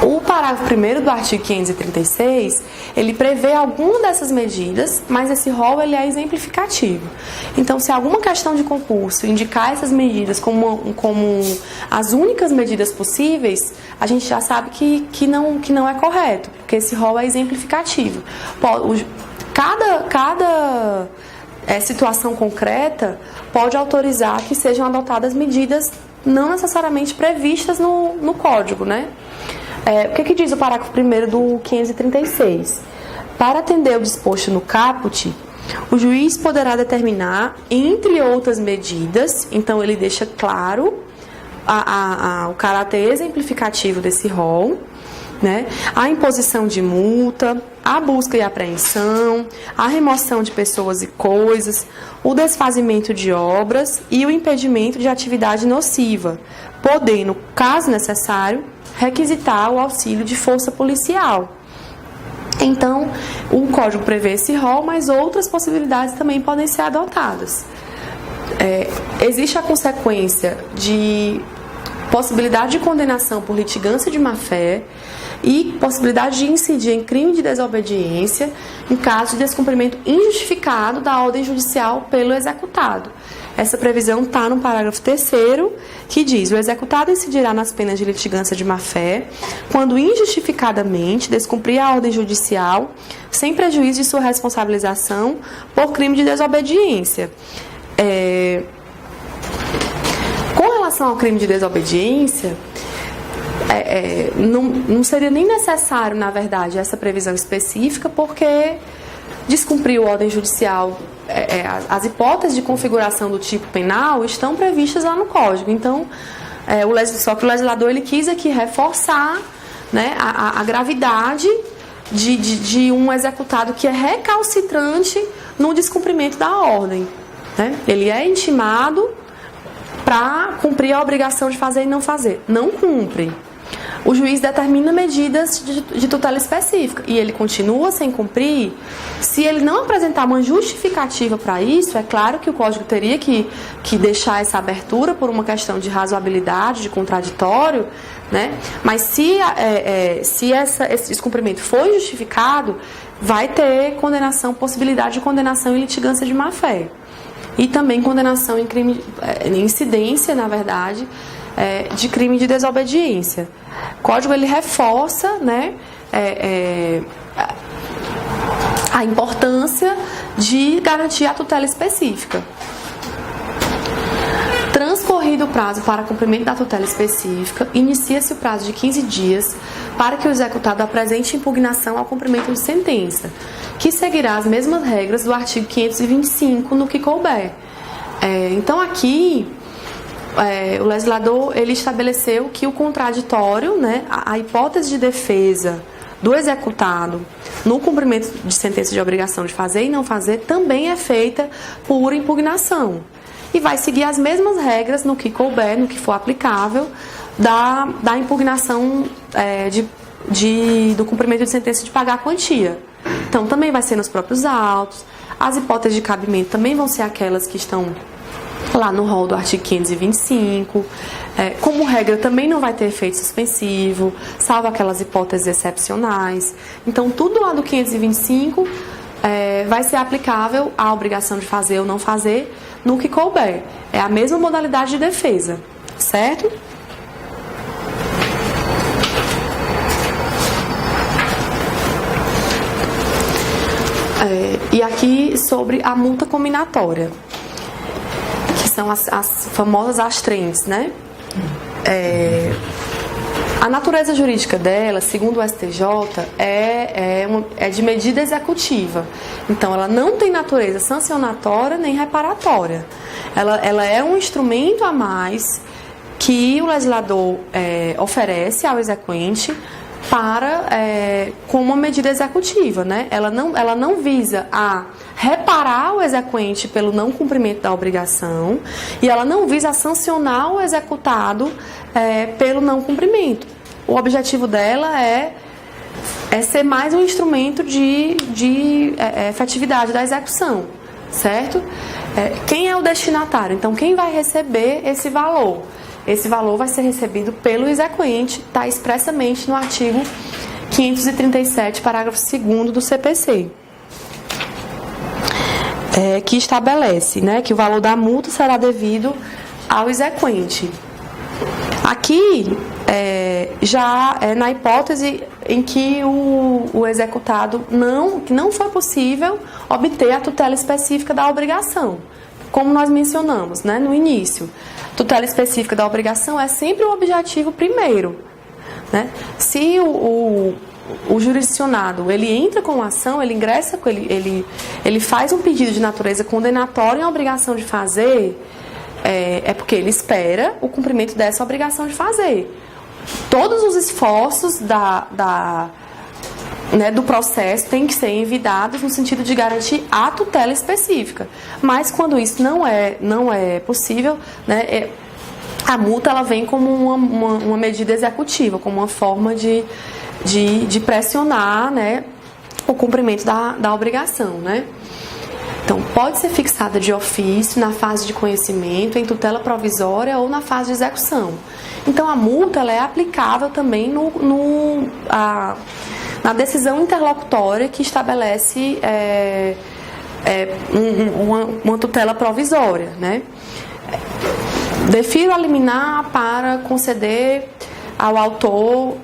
O parágrafo 1º do artigo 536, ele prevê alguma dessas medidas, mas esse rol ele é exemplificativo. Então, se alguma questão de concurso indicar essas medidas como as únicas medidas possíveis, a gente já sabe que não é correto, porque esse rol é exemplificativo. Cada situação concreta pode autorizar que sejam adotadas medidas não necessariamente previstas no Código, né? O que diz o parágrafo 1º do 536? Para atender o disposto no caput, o juiz poderá determinar, entre outras medidas, então ele deixa claro o caráter exemplificativo desse rol, né? A imposição de multa, a busca e apreensão, a remoção de pessoas e coisas, o desfazimento de obras e o impedimento de atividade nociva, podendo, caso necessário, requisitar o auxílio de força policial. Então, o Código prevê esse rol, mas outras possibilidades também podem ser adotadas. Existe a consequência de possibilidade de condenação por litigância de má-fé e possibilidade de incidir em crime de desobediência em caso de descumprimento injustificado da ordem judicial pelo executado. Essa previsão está no parágrafo 3º, que diz: o executado incidirá nas penas de litigância de má-fé quando injustificadamente descumprir a ordem judicial sem prejuízo de sua responsabilização por crime de desobediência. Com relação ao crime de desobediência, não seria nem necessário, na verdade, essa previsão específica, porque descumpriu a ordem judicial, as hipóteses de configuração do tipo penal estão previstas lá no Código. Então, só que o legislador ele quis aqui reforçar, né, a gravidade de um executado que é recalcitrante no descumprimento da ordem, né? Ele é intimado para cumprir a obrigação de fazer e não fazer. Não cumpre. O juiz determina medidas de tutela específica e ele continua sem cumprir. Se ele não apresentar uma justificativa para isso, é claro que o Código teria que deixar essa abertura por uma questão de razoabilidade, de contraditório, né? Mas se esse descumprimento for justificado, vai ter possibilidade de condenação em litigância de má-fé. E também condenação em crime, incidência, na verdade, de crime de desobediência. O Código ele reforça, né, a importância de garantir a tutela específica. Transcorrido o prazo para cumprimento da tutela específica, inicia-se o prazo de 15 dias para que o executado apresente impugnação ao cumprimento de sentença, que seguirá as mesmas regras do artigo 525 no que couber. Então aqui o legislador ele estabeleceu que o contraditório, né, a hipótese de defesa do executado no cumprimento de sentença de obrigação de fazer e não fazer também é feita por impugnação. E vai seguir as mesmas regras no que couber, no que for aplicável, da impugnação do cumprimento de sentença de pagar a quantia. Então, também vai ser nos próprios autos. As hipóteses de cabimento também vão ser aquelas que estão lá no rol do artigo 525. Como regra, também não vai ter efeito suspensivo, salvo aquelas hipóteses excepcionais. Então, tudo lá do 525 vai ser aplicável à obrigação de fazer ou não fazer no que couber. É a mesma modalidade de defesa, certo? E aqui sobre a multa combinatória, que são as famosas AS-TRENS, né? A natureza jurídica dela, segundo o STJ, é de medida executiva. Então, ela não tem natureza sancionatória nem reparatória. Ela é um instrumento a mais que o legislador oferece ao exequente como uma medida executiva, né? Ela não visa a reparar o exequente pelo não cumprimento da obrigação e ela não visa a sancionar o executado pelo não cumprimento. O objetivo dela é ser mais um instrumento de efetividade da execução, certo? Quem é o destinatário? Então, quem vai receber esse valor? Esse valor vai ser recebido pelo exequente, está expressamente no artigo 537, parágrafo 2º do CPC, que estabelece, né, que o valor da multa será devido ao exequente. Aqui, já é na hipótese em que o executado não foi possível obter a tutela específica da obrigação, como nós mencionamos, né, no início. Tutela específica da obrigação é sempre o objetivo primeiro, né? Se o jurisdicionado ele entra com a ação, ele ingressa, ele faz um pedido de natureza condenatória em a obrigação de fazer, porque ele espera o cumprimento dessa obrigação de fazer. Todos os esforços do processo têm que ser envidados no sentido de garantir a tutela específica. Mas quando isso não é possível, né, a multa ela vem como uma medida executiva, como uma forma de pressionar, né, o cumprimento da obrigação, né? Então, pode ser fixada de ofício na fase de conhecimento, em tutela provisória ou na fase de execução. Então, a multa ela é aplicável também na decisão interlocutória que estabelece uma tutela provisória, né? Defiro a liminar para conceder ao autor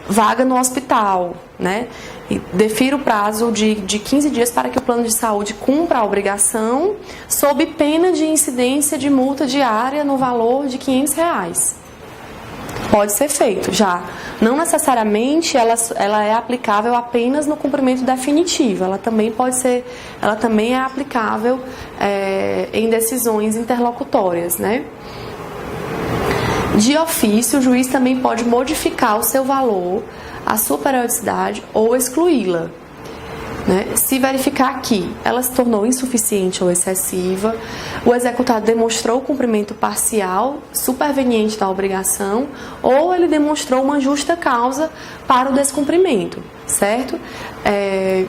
vaga no hospital, né? E defiro o prazo de 15 dias para que o plano de saúde cumpra a obrigação, sob pena de incidência de multa diária no valor de R$500. Pode ser feito já. Não necessariamente ela é aplicável apenas no cumprimento definitivo. Ela também é aplicável em decisões interlocutórias, né? De ofício, o juiz também pode modificar o seu valor, a sua periodicidade ou excluí-la, né? Se verificar que ela se tornou insuficiente ou excessiva, o executado demonstrou o cumprimento parcial, superveniente da obrigação, ou ele demonstrou uma justa causa para o descumprimento, certo?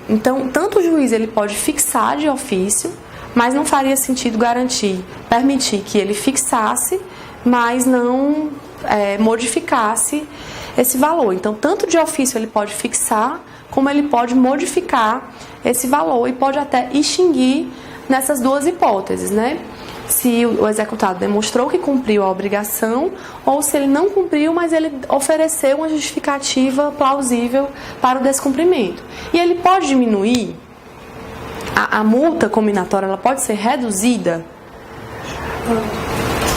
Então, tanto o juiz ele pode fixar de ofício, mas não faria sentido permitir que ele fixasse, mas não modificasse esse valor. Então, tanto de ofício ele pode fixar, como ele pode modificar esse valor e pode até extinguir nessas duas hipóteses, né? Se o executado demonstrou que cumpriu a obrigação ou se ele não cumpriu, mas ele ofereceu uma justificativa plausível para o descumprimento. E ele pode diminuir, a multa combinatória, ela pode ser reduzida?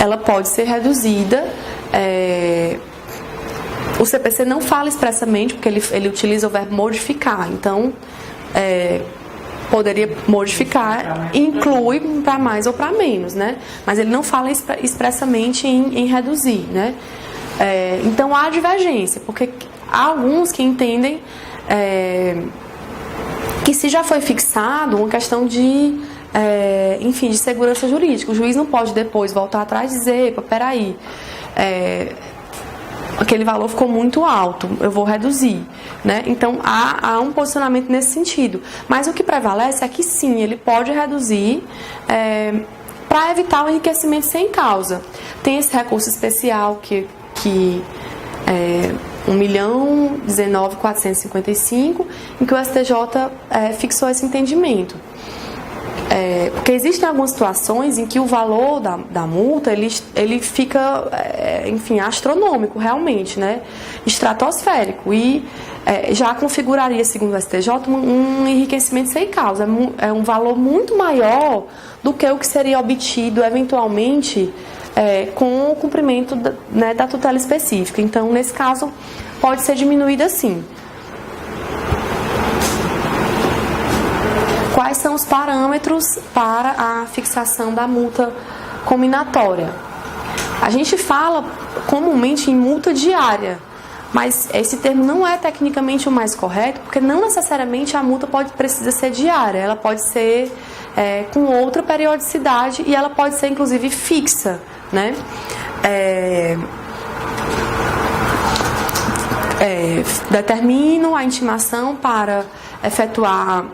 Ela pode ser reduzida. O CPC não fala expressamente, porque ele utiliza o verbo modificar. Então, poderia modificar, inclui para mais ou para menos, né? Mas ele não fala expressamente em reduzir, né? Então, há divergência, porque há alguns que entendem que se já foi fixado, uma questão de segurança jurídica. O juiz não pode depois voltar atrás e dizer, peraí, aquele valor ficou muito alto, eu vou reduzir, né? Então há um posicionamento nesse sentido. Mas o que prevalece é que sim, ele pode reduzir para evitar o enriquecimento sem causa. Tem esse recurso especial que é 1.019.455, em que o STJ fixou esse entendimento. Porque existem algumas situações em que o valor da multa ele fica, enfim, astronômico realmente, né? Estratosférico, e já configuraria, segundo o STJ, um enriquecimento sem causa. É um valor muito maior do que o que seria obtido eventualmente com o cumprimento da tutela específica. Então, nesse caso, pode ser diminuída sim. Quais são os parâmetros para a fixação da multa combinatória? A gente fala comumente em multa diária, mas esse termo não é tecnicamente o mais correto, porque não necessariamente a multa precisa ser diária, ela pode ser com outra periodicidade e ela pode ser inclusive fixa, né? Determino a intimação para efetuar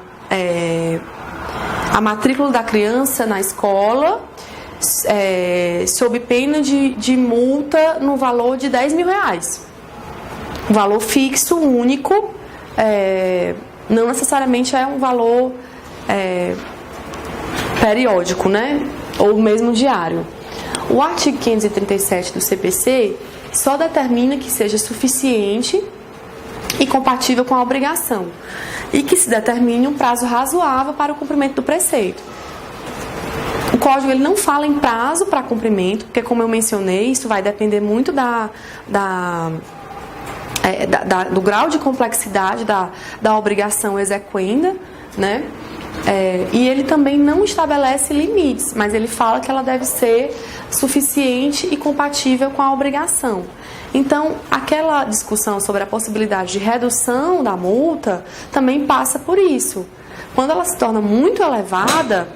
a matrícula da criança na escola, sob pena de multa no valor de R$10.000. Um valor fixo, único, não necessariamente é um valor periódico, né? Ou mesmo diário. O artigo 537 do CPC só determina que seja suficiente e compatível com a obrigação, e que se determine um prazo razoável para o cumprimento do preceito. O Código ele não fala em prazo para cumprimento, porque, como eu mencionei, isso vai depender muito do grau de complexidade da obrigação exequenda, né? E ele também não estabelece limites, mas ele fala que ela deve ser suficiente e compatível com a obrigação. Então, aquela discussão sobre a possibilidade de redução da multa também passa por isso. Quando ela se torna muito elevada,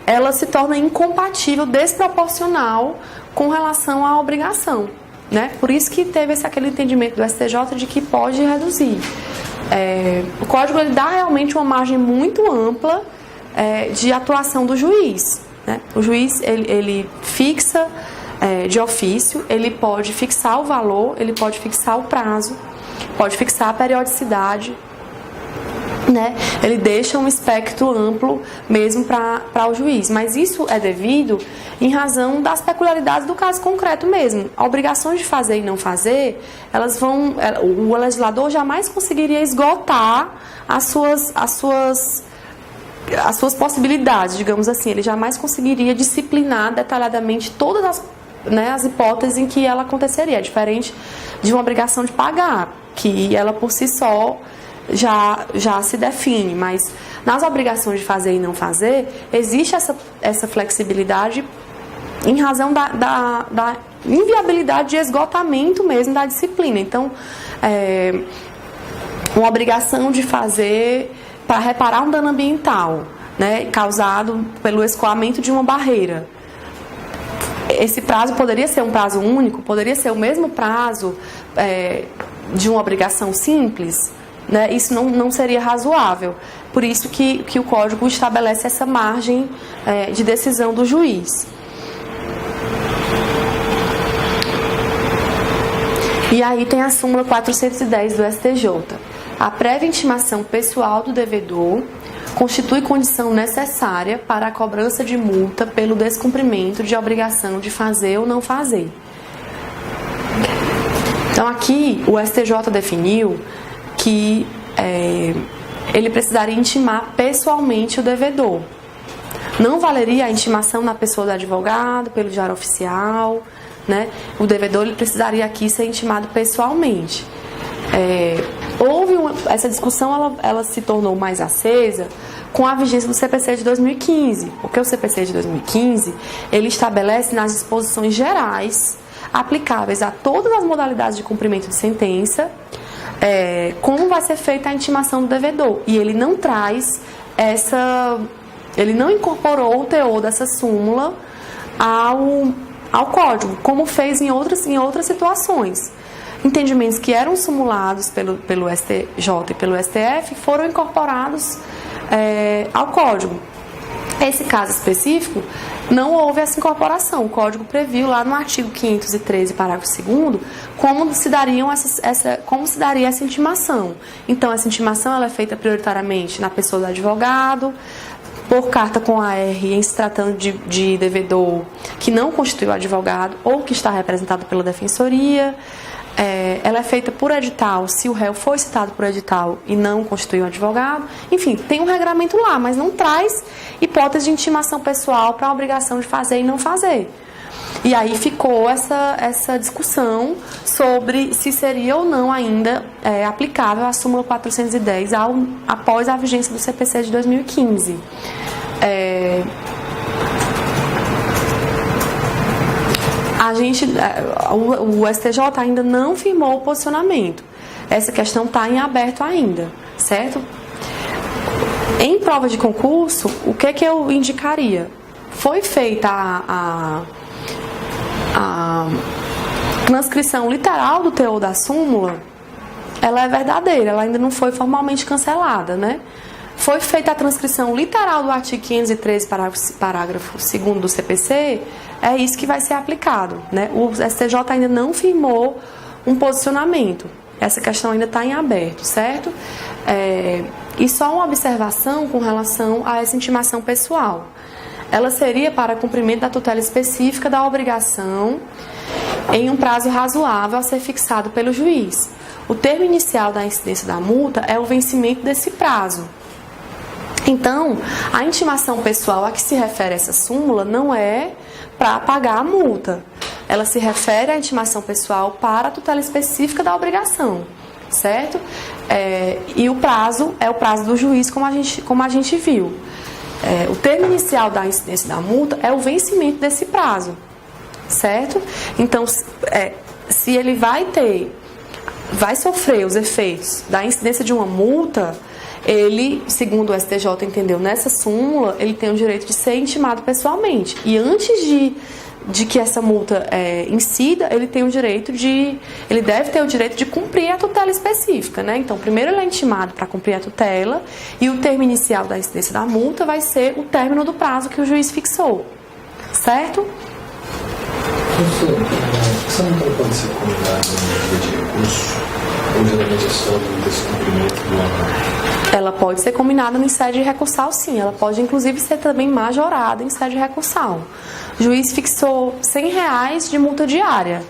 ela se torna incompatível, desproporcional com relação à obrigação, né? Por isso que teve aquele entendimento do STJ de que pode reduzir. O Código ele dá realmente uma margem muito ampla de atuação do juiz, né? O juiz ele fixa de ofício, ele pode fixar o valor, ele pode fixar o prazo, pode fixar a periodicidade, né? Ele deixa um espectro amplo mesmo para o juiz, mas isso é devido em razão das peculiaridades do caso concreto mesmo. Obrigações de fazer e não fazer, o legislador jamais conseguiria esgotar as suas possibilidades, digamos assim. Ele jamais conseguiria disciplinar detalhadamente todas as hipóteses em que ela aconteceria, diferente de uma obrigação de pagar, que ela por si só já se define, mas nas obrigações de fazer e não fazer, existe essa flexibilidade em razão da inviabilidade de esgotamento mesmo da disciplina. Então, uma obrigação de fazer para reparar um dano ambiental, né, causado pelo escoamento de uma barreira. Esse prazo poderia ser um prazo único, poderia ser o mesmo prazo de uma obrigação simples, né? Isso não seria razoável. Por isso que o Código estabelece essa margem de decisão do juiz. E aí tem a súmula 410 do STJ. A prévia intimação pessoal do devedor constitui condição necessária para a cobrança de multa pelo descumprimento de obrigação de fazer ou não fazer. Então aqui o STJ definiu que ele precisaria intimar pessoalmente o devedor. Não valeria a intimação na pessoa do advogado, pelo diário oficial, né? O devedor ele precisaria aqui ser intimado pessoalmente. Essa discussão ela se tornou mais acesa com a vigência do CPC de 2015, porque o CPC de 2015 ele estabelece nas disposições gerais aplicáveis a todas as modalidades de cumprimento de sentença como vai ser feita a intimação do devedor, e ele não traz ele não incorporou o teor dessa súmula ao Código, como fez em outras situações. entendimentos que eram simulados pelo STJ e pelo STF foram incorporados ao Código. Esse caso específico, não houve essa incorporação. O Código previu lá no artigo 513, parágrafo 2º, como se daria essa intimação. Então, essa intimação ela é feita prioritariamente na pessoa do advogado, por carta com AR, em se tratando de devedor que não constitui o advogado ou que está representado pela defensoria. Ela é feita por edital, se o réu foi citado por edital e não constitui um advogado. Enfim, tem um regramento lá, mas não traz hipótese de intimação pessoal para a obrigação de fazer e não fazer. E aí ficou essa discussão sobre se seria ou não ainda aplicável a súmula 410 após a vigência do CPC de 2015. O STJ ainda não firmou o posicionamento. Essa questão está em aberto ainda, certo? Em prova de concurso, o que eu indicaria? Foi feita a transcrição literal do teor da súmula, ela é verdadeira, ela ainda não foi formalmente cancelada, né? Foi feita a transcrição literal do artigo 513, parágrafo 2º do CPC, é isso que vai ser aplicado, né? O STJ ainda não firmou um posicionamento. Essa questão ainda está em aberto, certo? E só uma observação com relação a essa intimação pessoal. Ela seria para cumprimento da tutela específica da obrigação em um prazo razoável a ser fixado pelo juiz. O termo inicial da incidência da multa é o vencimento desse prazo. Então, a intimação pessoal a que se refere essa súmula não é para pagar a multa. Ela se refere à intimação pessoal para a tutela específica da obrigação, certo? E o prazo é o prazo do juiz, como a gente viu. O termo inicial da incidência da multa é o vencimento desse prazo, certo? Então, se ele vai sofrer os efeitos da incidência de uma multa, ele, segundo o STJ entendeu nessa súmula, ele tem o direito de ser intimado pessoalmente. E antes de que essa multa incida, ele deve ter o direito de cumprir a tutela específica, né? Então, primeiro ele é intimado para cumprir a tutela e o termo inicial da incidência da multa vai ser o término do prazo que o juiz fixou, certo? Essa multa pode ser combinada no dia de recurso ou geralmente é só no descumprimento do acordo? Ela pode ser combinada em sede recursal, sim. Ela pode, inclusive, ser também majorada em sede recursal. O juiz fixou R$100 de multa diária.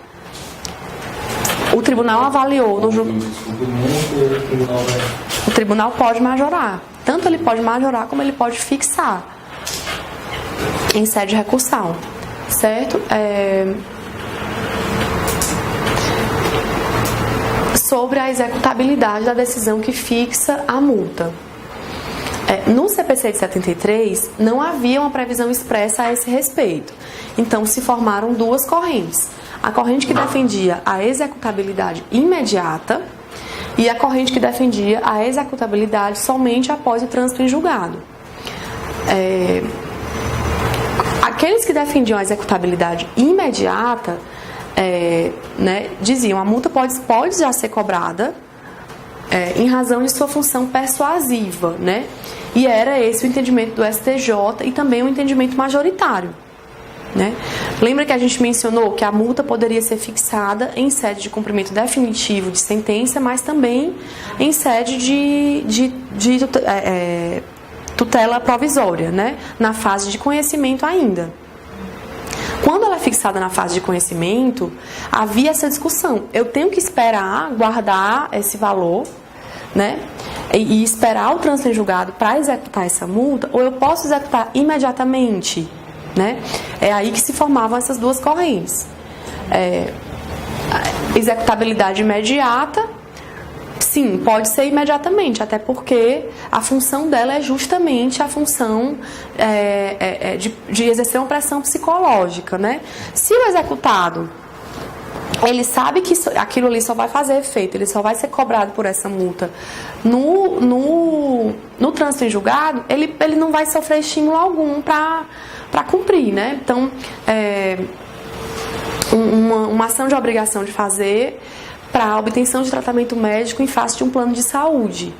O tribunal avaliou no julgamento. O tribunal pode majorar. Tanto ele pode majorar como ele pode fixar em sede recursal. Certo? Sobre a executabilidade da decisão que fixa a multa. No CPC de 73, não havia uma previsão expressa a esse respeito. Então, se formaram duas correntes. A corrente que defendia a executabilidade imediata e a corrente que defendia a executabilidade somente após o trânsito em julgado. Aqueles que defendiam a executabilidade imediata diziam a multa pode já ser cobrada em razão de sua função persuasiva, né? E era esse o entendimento do STJ e também o entendimento majoritário, né? Lembra que a gente mencionou que a multa poderia ser fixada em sede de cumprimento definitivo de sentença, mas também em sede de tutela provisória, né? Na fase de conhecimento ainda. Quando ela é fixada na fase de conhecimento, havia essa discussão. Eu tenho que esperar, guardar esse valor, né? E esperar o trânsito em julgado para executar essa multa, ou eu posso executar imediatamente, né? É aí que se formavam essas duas correntes. Executabilidade imediata, sim, pode ser imediatamente, até porque a função dela é justamente a função de exercer uma pressão psicológica, né? Se o executado, ele sabe que aquilo ali só vai fazer efeito, ele só vai ser cobrado por essa multa no trânsito em julgado, ele não vai sofrer estímulo algum para cumprir, né? Então, uma ação de obrigação de fazer para a obtenção de tratamento médico em face de um plano de saúde.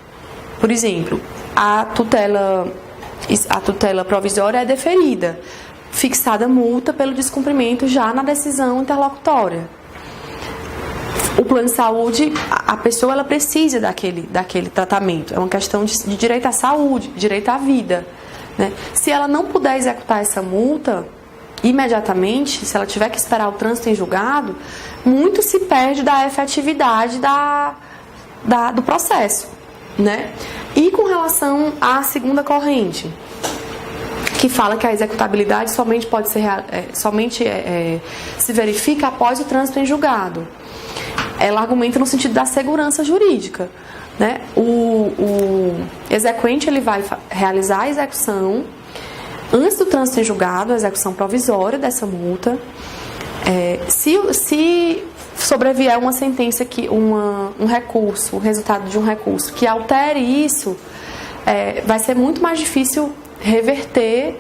Por exemplo, a tutela provisória é deferida, fixada multa pelo descumprimento já na decisão interlocutória. O plano de saúde, a pessoa ela precisa daquele tratamento. É uma questão de direito à saúde, direito à vida, né? Se ela não puder executar essa multa imediatamente, se ela tiver que esperar o trânsito em julgado, muito se perde da efetividade do processo, né? E com relação à segunda corrente, que fala que a executabilidade somente pode ser se verifica após o trânsito em julgado. Ela argumenta no sentido da segurança jurídica, né? O exequente ele vai realizar a execução antes do trânsito em julgado, a execução provisória dessa multa. Se sobrevier uma sentença um recurso, o resultado de um recurso que altere isso, vai ser muito mais difícil reverter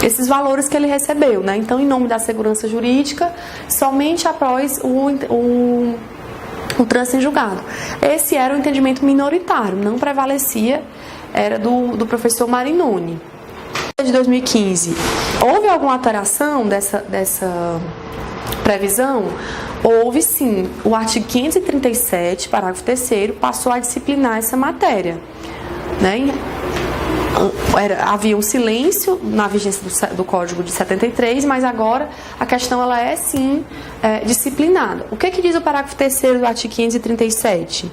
esses valores que ele recebeu, né? Então, em nome da segurança jurídica, somente após o trânsito em julgado. Esse era o entendimento minoritário, não prevalecia, era do professor Marinoni. De 2015, houve alguma alteração dessa previsão? Houve sim. O artigo 537, parágrafo 3º, passou a disciplinar essa matéria, né? Havia um silêncio na vigência do Código de 73, mas agora a questão ela é sim disciplinada. O que diz o parágrafo 3º do artigo 537?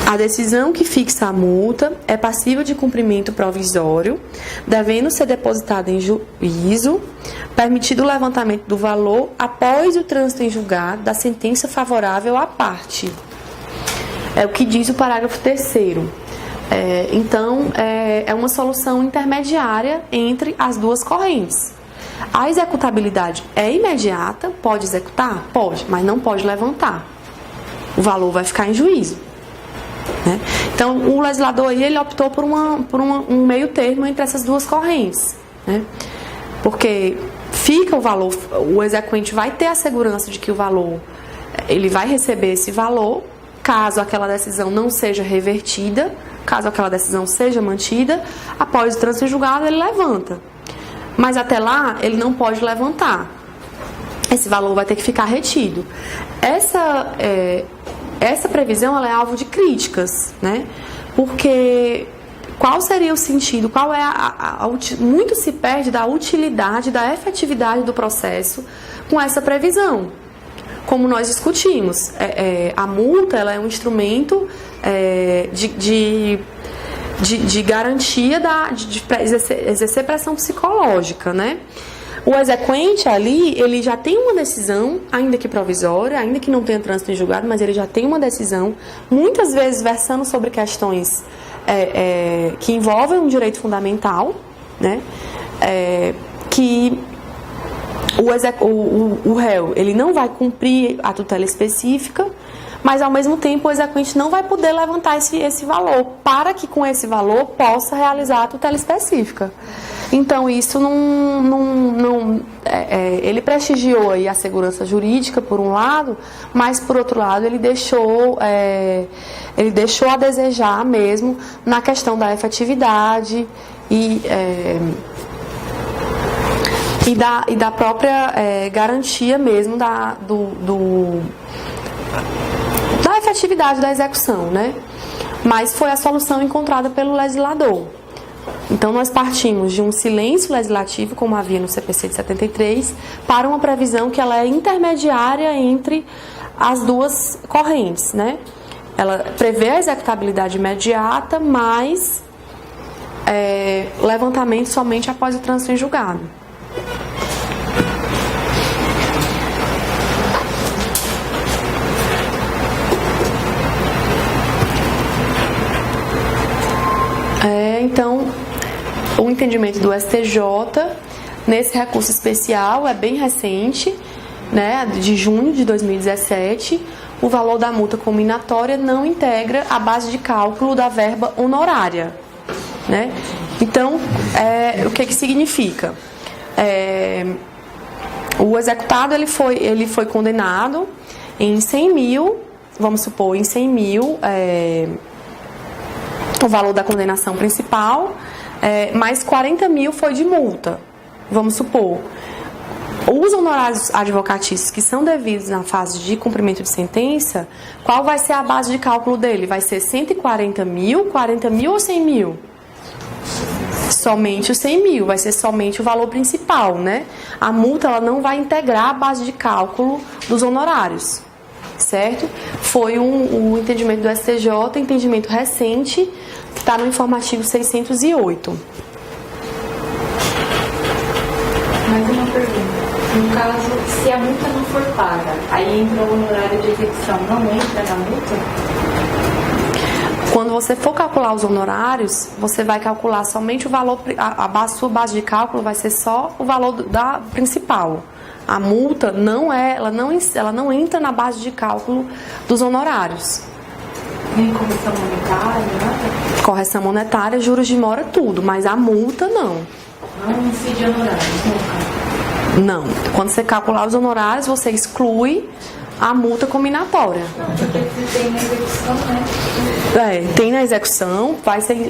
A decisão que fixa a multa é passível de cumprimento provisório, devendo ser depositada em juízo, permitido o levantamento do valor após o trânsito em julgado da sentença favorável à parte. É o que diz o parágrafo 3º. Então, é uma solução intermediária entre as duas correntes. A executabilidade é imediata, pode executar? Pode, mas não pode levantar. O valor vai ficar em juízo, né? Então, o legislador aí, ele optou por um meio termo entre essas duas correntes, né? Porque fica o valor, o exequente vai ter a segurança de que o valor, ele vai receber esse valor, caso aquela decisão não seja revertida, caso aquela decisão seja mantida, após o trânsito em julgado ele levanta. Mas até lá ele não pode levantar. Esse valor vai ter que ficar retido. Essa previsão ela é alvo de críticas, né? Porque qual seria o sentido? Muito se perde da utilidade, da efetividade do processo com essa previsão. Como nós discutimos, a multa ela é um instrumento de garantia de exercer pressão psicológica, né? O exequente ali, ele já tem uma decisão, ainda que provisória, ainda que não tenha trânsito em julgado, mas ele já tem uma decisão, muitas vezes versando sobre questões que envolvem um direito fundamental, né? Que o réu ele não vai cumprir a tutela específica, mas ao mesmo tempo o exequente não vai poder levantar esse valor, para que com esse valor possa realizar a tutela específica. Então isso ele prestigiou aí a segurança jurídica por um lado, mas por outro lado ele deixou a desejar mesmo na questão da efetividade e da própria garantia mesmo da efetividade da execução, né? Mas foi a solução encontrada pelo legislador. Então nós partimos de um silêncio legislativo, como havia no CPC de 73, para uma previsão que ela é intermediária entre as duas correntes, né? Ela prevê a executabilidade imediata, mas levantamento somente após o trânsito em julgado. Então, o entendimento do STJ nesse recurso especial é bem recente, né, de junho de 2017. O valor da multa combinatória não integra a base de cálculo da verba honorária, né? Então, o que significa? O executado ele foi condenado em 100 mil, vamos supor, em 100 mil o valor da condenação principal, mais 40 mil foi de multa, vamos supor. Os honorários advocatícios que são devidos na fase de cumprimento de sentença, qual vai ser a base de cálculo dele? Vai ser 140 mil, 40 mil ou 100 mil? Somente os 100 mil, vai ser somente o valor principal, né? A multa ela não vai integrar a base de cálculo dos honorários, certo? Foi um entendimento do STJ, entendimento recente, que está no informativo 608. Mais uma pergunta. No caso, se a multa não for paga, aí entra o honorário de execução, não entra na multa? Quando você for calcular os honorários, você vai calcular somente o valor, sua base de cálculo vai ser só o valor da principal. A multa ela não entra na base de cálculo dos honorários. Nem correção monetária, nada? Correção monetária, juros de mora, tudo, mas a multa não. Não incide honorários, nunca. Não. Quando você calcular os honorários, você exclui a multa combinatória. Porque se tem na execução, né? Tem na execução,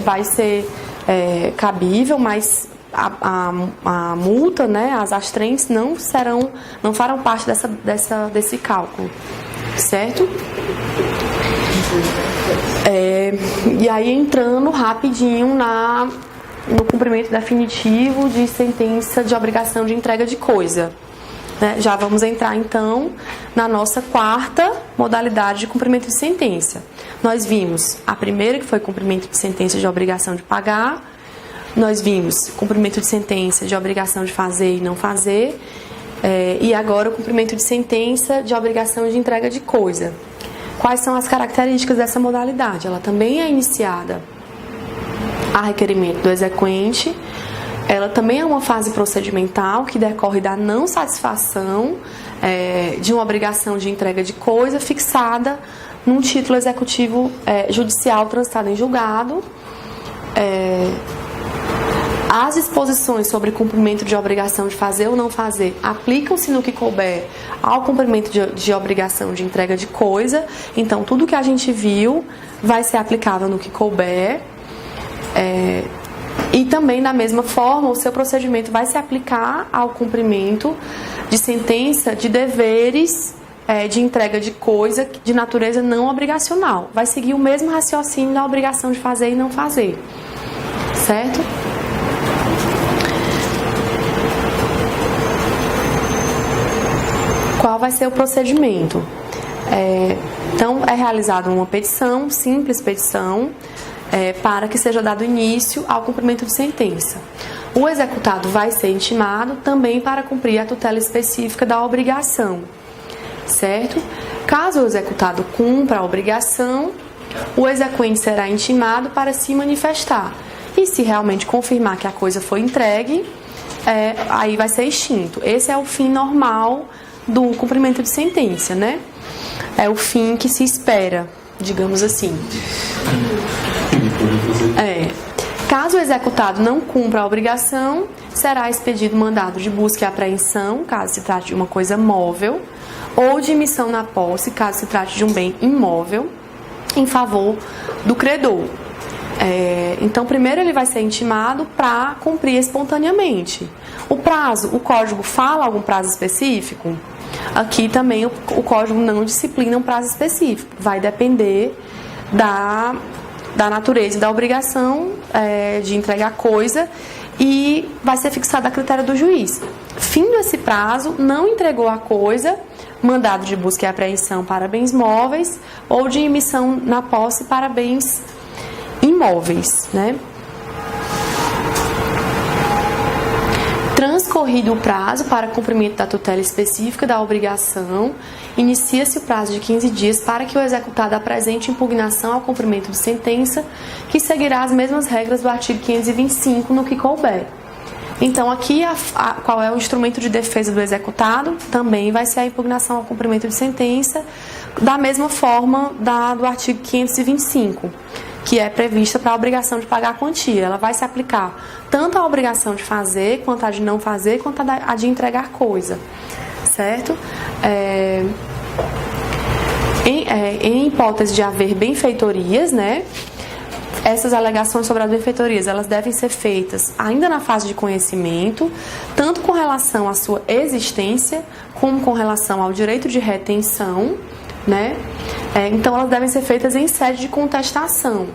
vai ser cabível, mas a multa, né, as astrentes não farão parte desse cálculo, certo? E aí entrando rapidinho no cumprimento definitivo de sentença de obrigação de entrega de coisa. Já vamos entrar então na nossa quarta modalidade de cumprimento de sentença. Nós vimos a primeira, que foi cumprimento de sentença de obrigação de pagar. Nós vimos cumprimento de sentença de obrigação de fazer e não fazer. E agora o cumprimento de sentença de obrigação de entrega de coisa. Quais são as características dessa modalidade? Ela também é iniciada a requerimento do exequente. Ela também é uma fase procedimental que decorre da não satisfação de uma obrigação de entrega de coisa fixada num título executivo judicial transitado em julgado. As disposições sobre cumprimento de obrigação de fazer ou não fazer aplicam-se no que couber ao cumprimento de obrigação de entrega de coisa. Então, tudo que a gente viu vai ser aplicável no que couber. E também, da mesma forma, o seu procedimento vai se aplicar ao cumprimento de sentença de deveres de entrega de coisa de natureza não obrigacional. Vai seguir o mesmo raciocínio da obrigação de fazer e não fazer. Certo? Qual vai ser o procedimento? Então, é realizada uma petição, simples petição, para que seja dado início ao cumprimento de sentença. O executado vai ser intimado também para cumprir a tutela específica da obrigação, certo? Caso o executado cumpra a obrigação, o exequente será intimado para se manifestar. E se realmente confirmar que a coisa foi entregue, aí vai ser extinto. Esse é o fim normal do cumprimento de sentença, né? É o fim que se espera, digamos assim. Caso o executado não cumpra a obrigação, será expedido mandado de busca e apreensão, caso se trate de uma coisa móvel, ou de emissão na posse, caso se trate de um bem imóvel, em favor do credor. Então, primeiro ele vai ser intimado para cumprir espontaneamente. O prazo, o código fala algum prazo específico? Aqui também o código não disciplina um prazo específico. Vai depender da natureza e da obrigação de entregar a coisa e vai ser fixado a critério do juiz. Findo esse prazo, não entregou a coisa, mandado de busca e apreensão para bens móveis ou de emissão na posse para bens imóveis, né? Transcorrido o prazo para cumprimento da tutela específica da obrigação, inicia-se o prazo de 15 dias para que o executado apresente impugnação ao cumprimento de sentença, que seguirá as mesmas regras do artigo 525 no que couber. Então, aqui, qual é o instrumento de defesa do executado? Também vai ser a impugnação ao cumprimento de sentença, da mesma forma do artigo 525, que é prevista para a obrigação de pagar a quantia. Ela vai se aplicar tanto à obrigação de fazer, quanto a de não fazer, quanto a de entregar coisa, certo? Em hipótese de haver benfeitorias, né? Essas alegações sobre as benfeitorias, elas devem ser feitas ainda na fase de conhecimento, tanto com relação à sua existência, como com relação ao direito de retenção, né? Então, elas devem ser feitas em sede de contestação.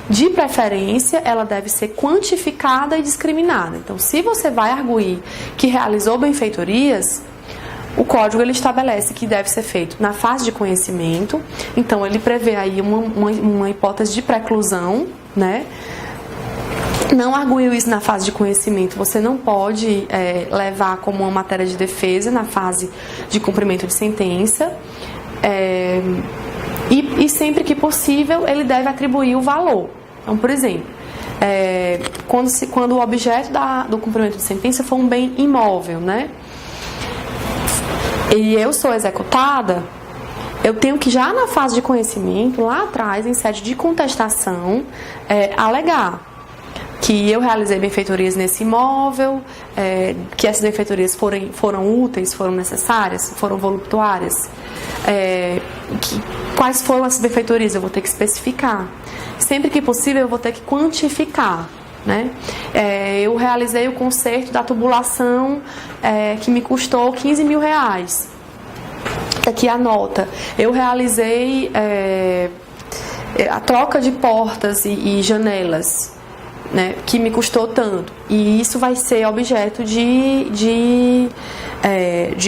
De preferência, ela deve ser quantificada e discriminada. Então, se você vai arguir que realizou benfeitorias, o Código ele estabelece que deve ser feito na fase de conhecimento. Então, ele prevê aí uma hipótese de preclusão, né? Não arguiu isso na fase de conhecimento, você não pode levar como uma matéria de defesa na fase de cumprimento de sentença. E sempre que possível, ele deve atribuir o valor. Então, por exemplo, quando o objeto do cumprimento de sentença for um bem imóvel, né? E eu sou executada, eu tenho que já na fase de conhecimento, lá atrás, em sede de contestação, alegar que eu realizei benfeitorias nesse imóvel, que essas benfeitorias foram úteis, foram necessárias, foram voluptuárias. Quais foram essas benfeitorias? Eu vou ter que especificar. Sempre que possível, eu vou ter que quantificar. Né? Eu realizei o conserto da tubulação que me custou R$15 mil. Aqui a nota. Eu realizei a troca de portas e janelas, né, que me custou tanto. E isso vai ser objeto de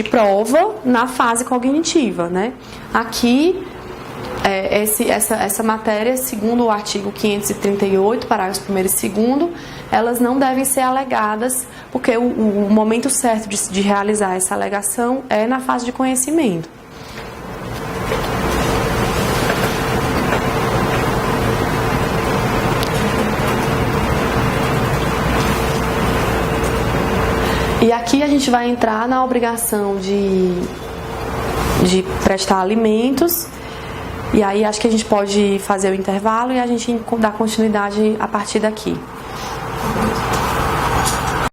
prova na fase cognitiva. Né? Aqui, essa matéria, segundo o artigo 538, parágrafos 1º e 2º, elas não devem ser alegadas, porque o momento certo de realizar essa alegação é na fase de conhecimento. E aqui a gente vai entrar na obrigação de prestar alimentos. E aí acho que a gente pode fazer o intervalo e a gente dá continuidade a partir daqui.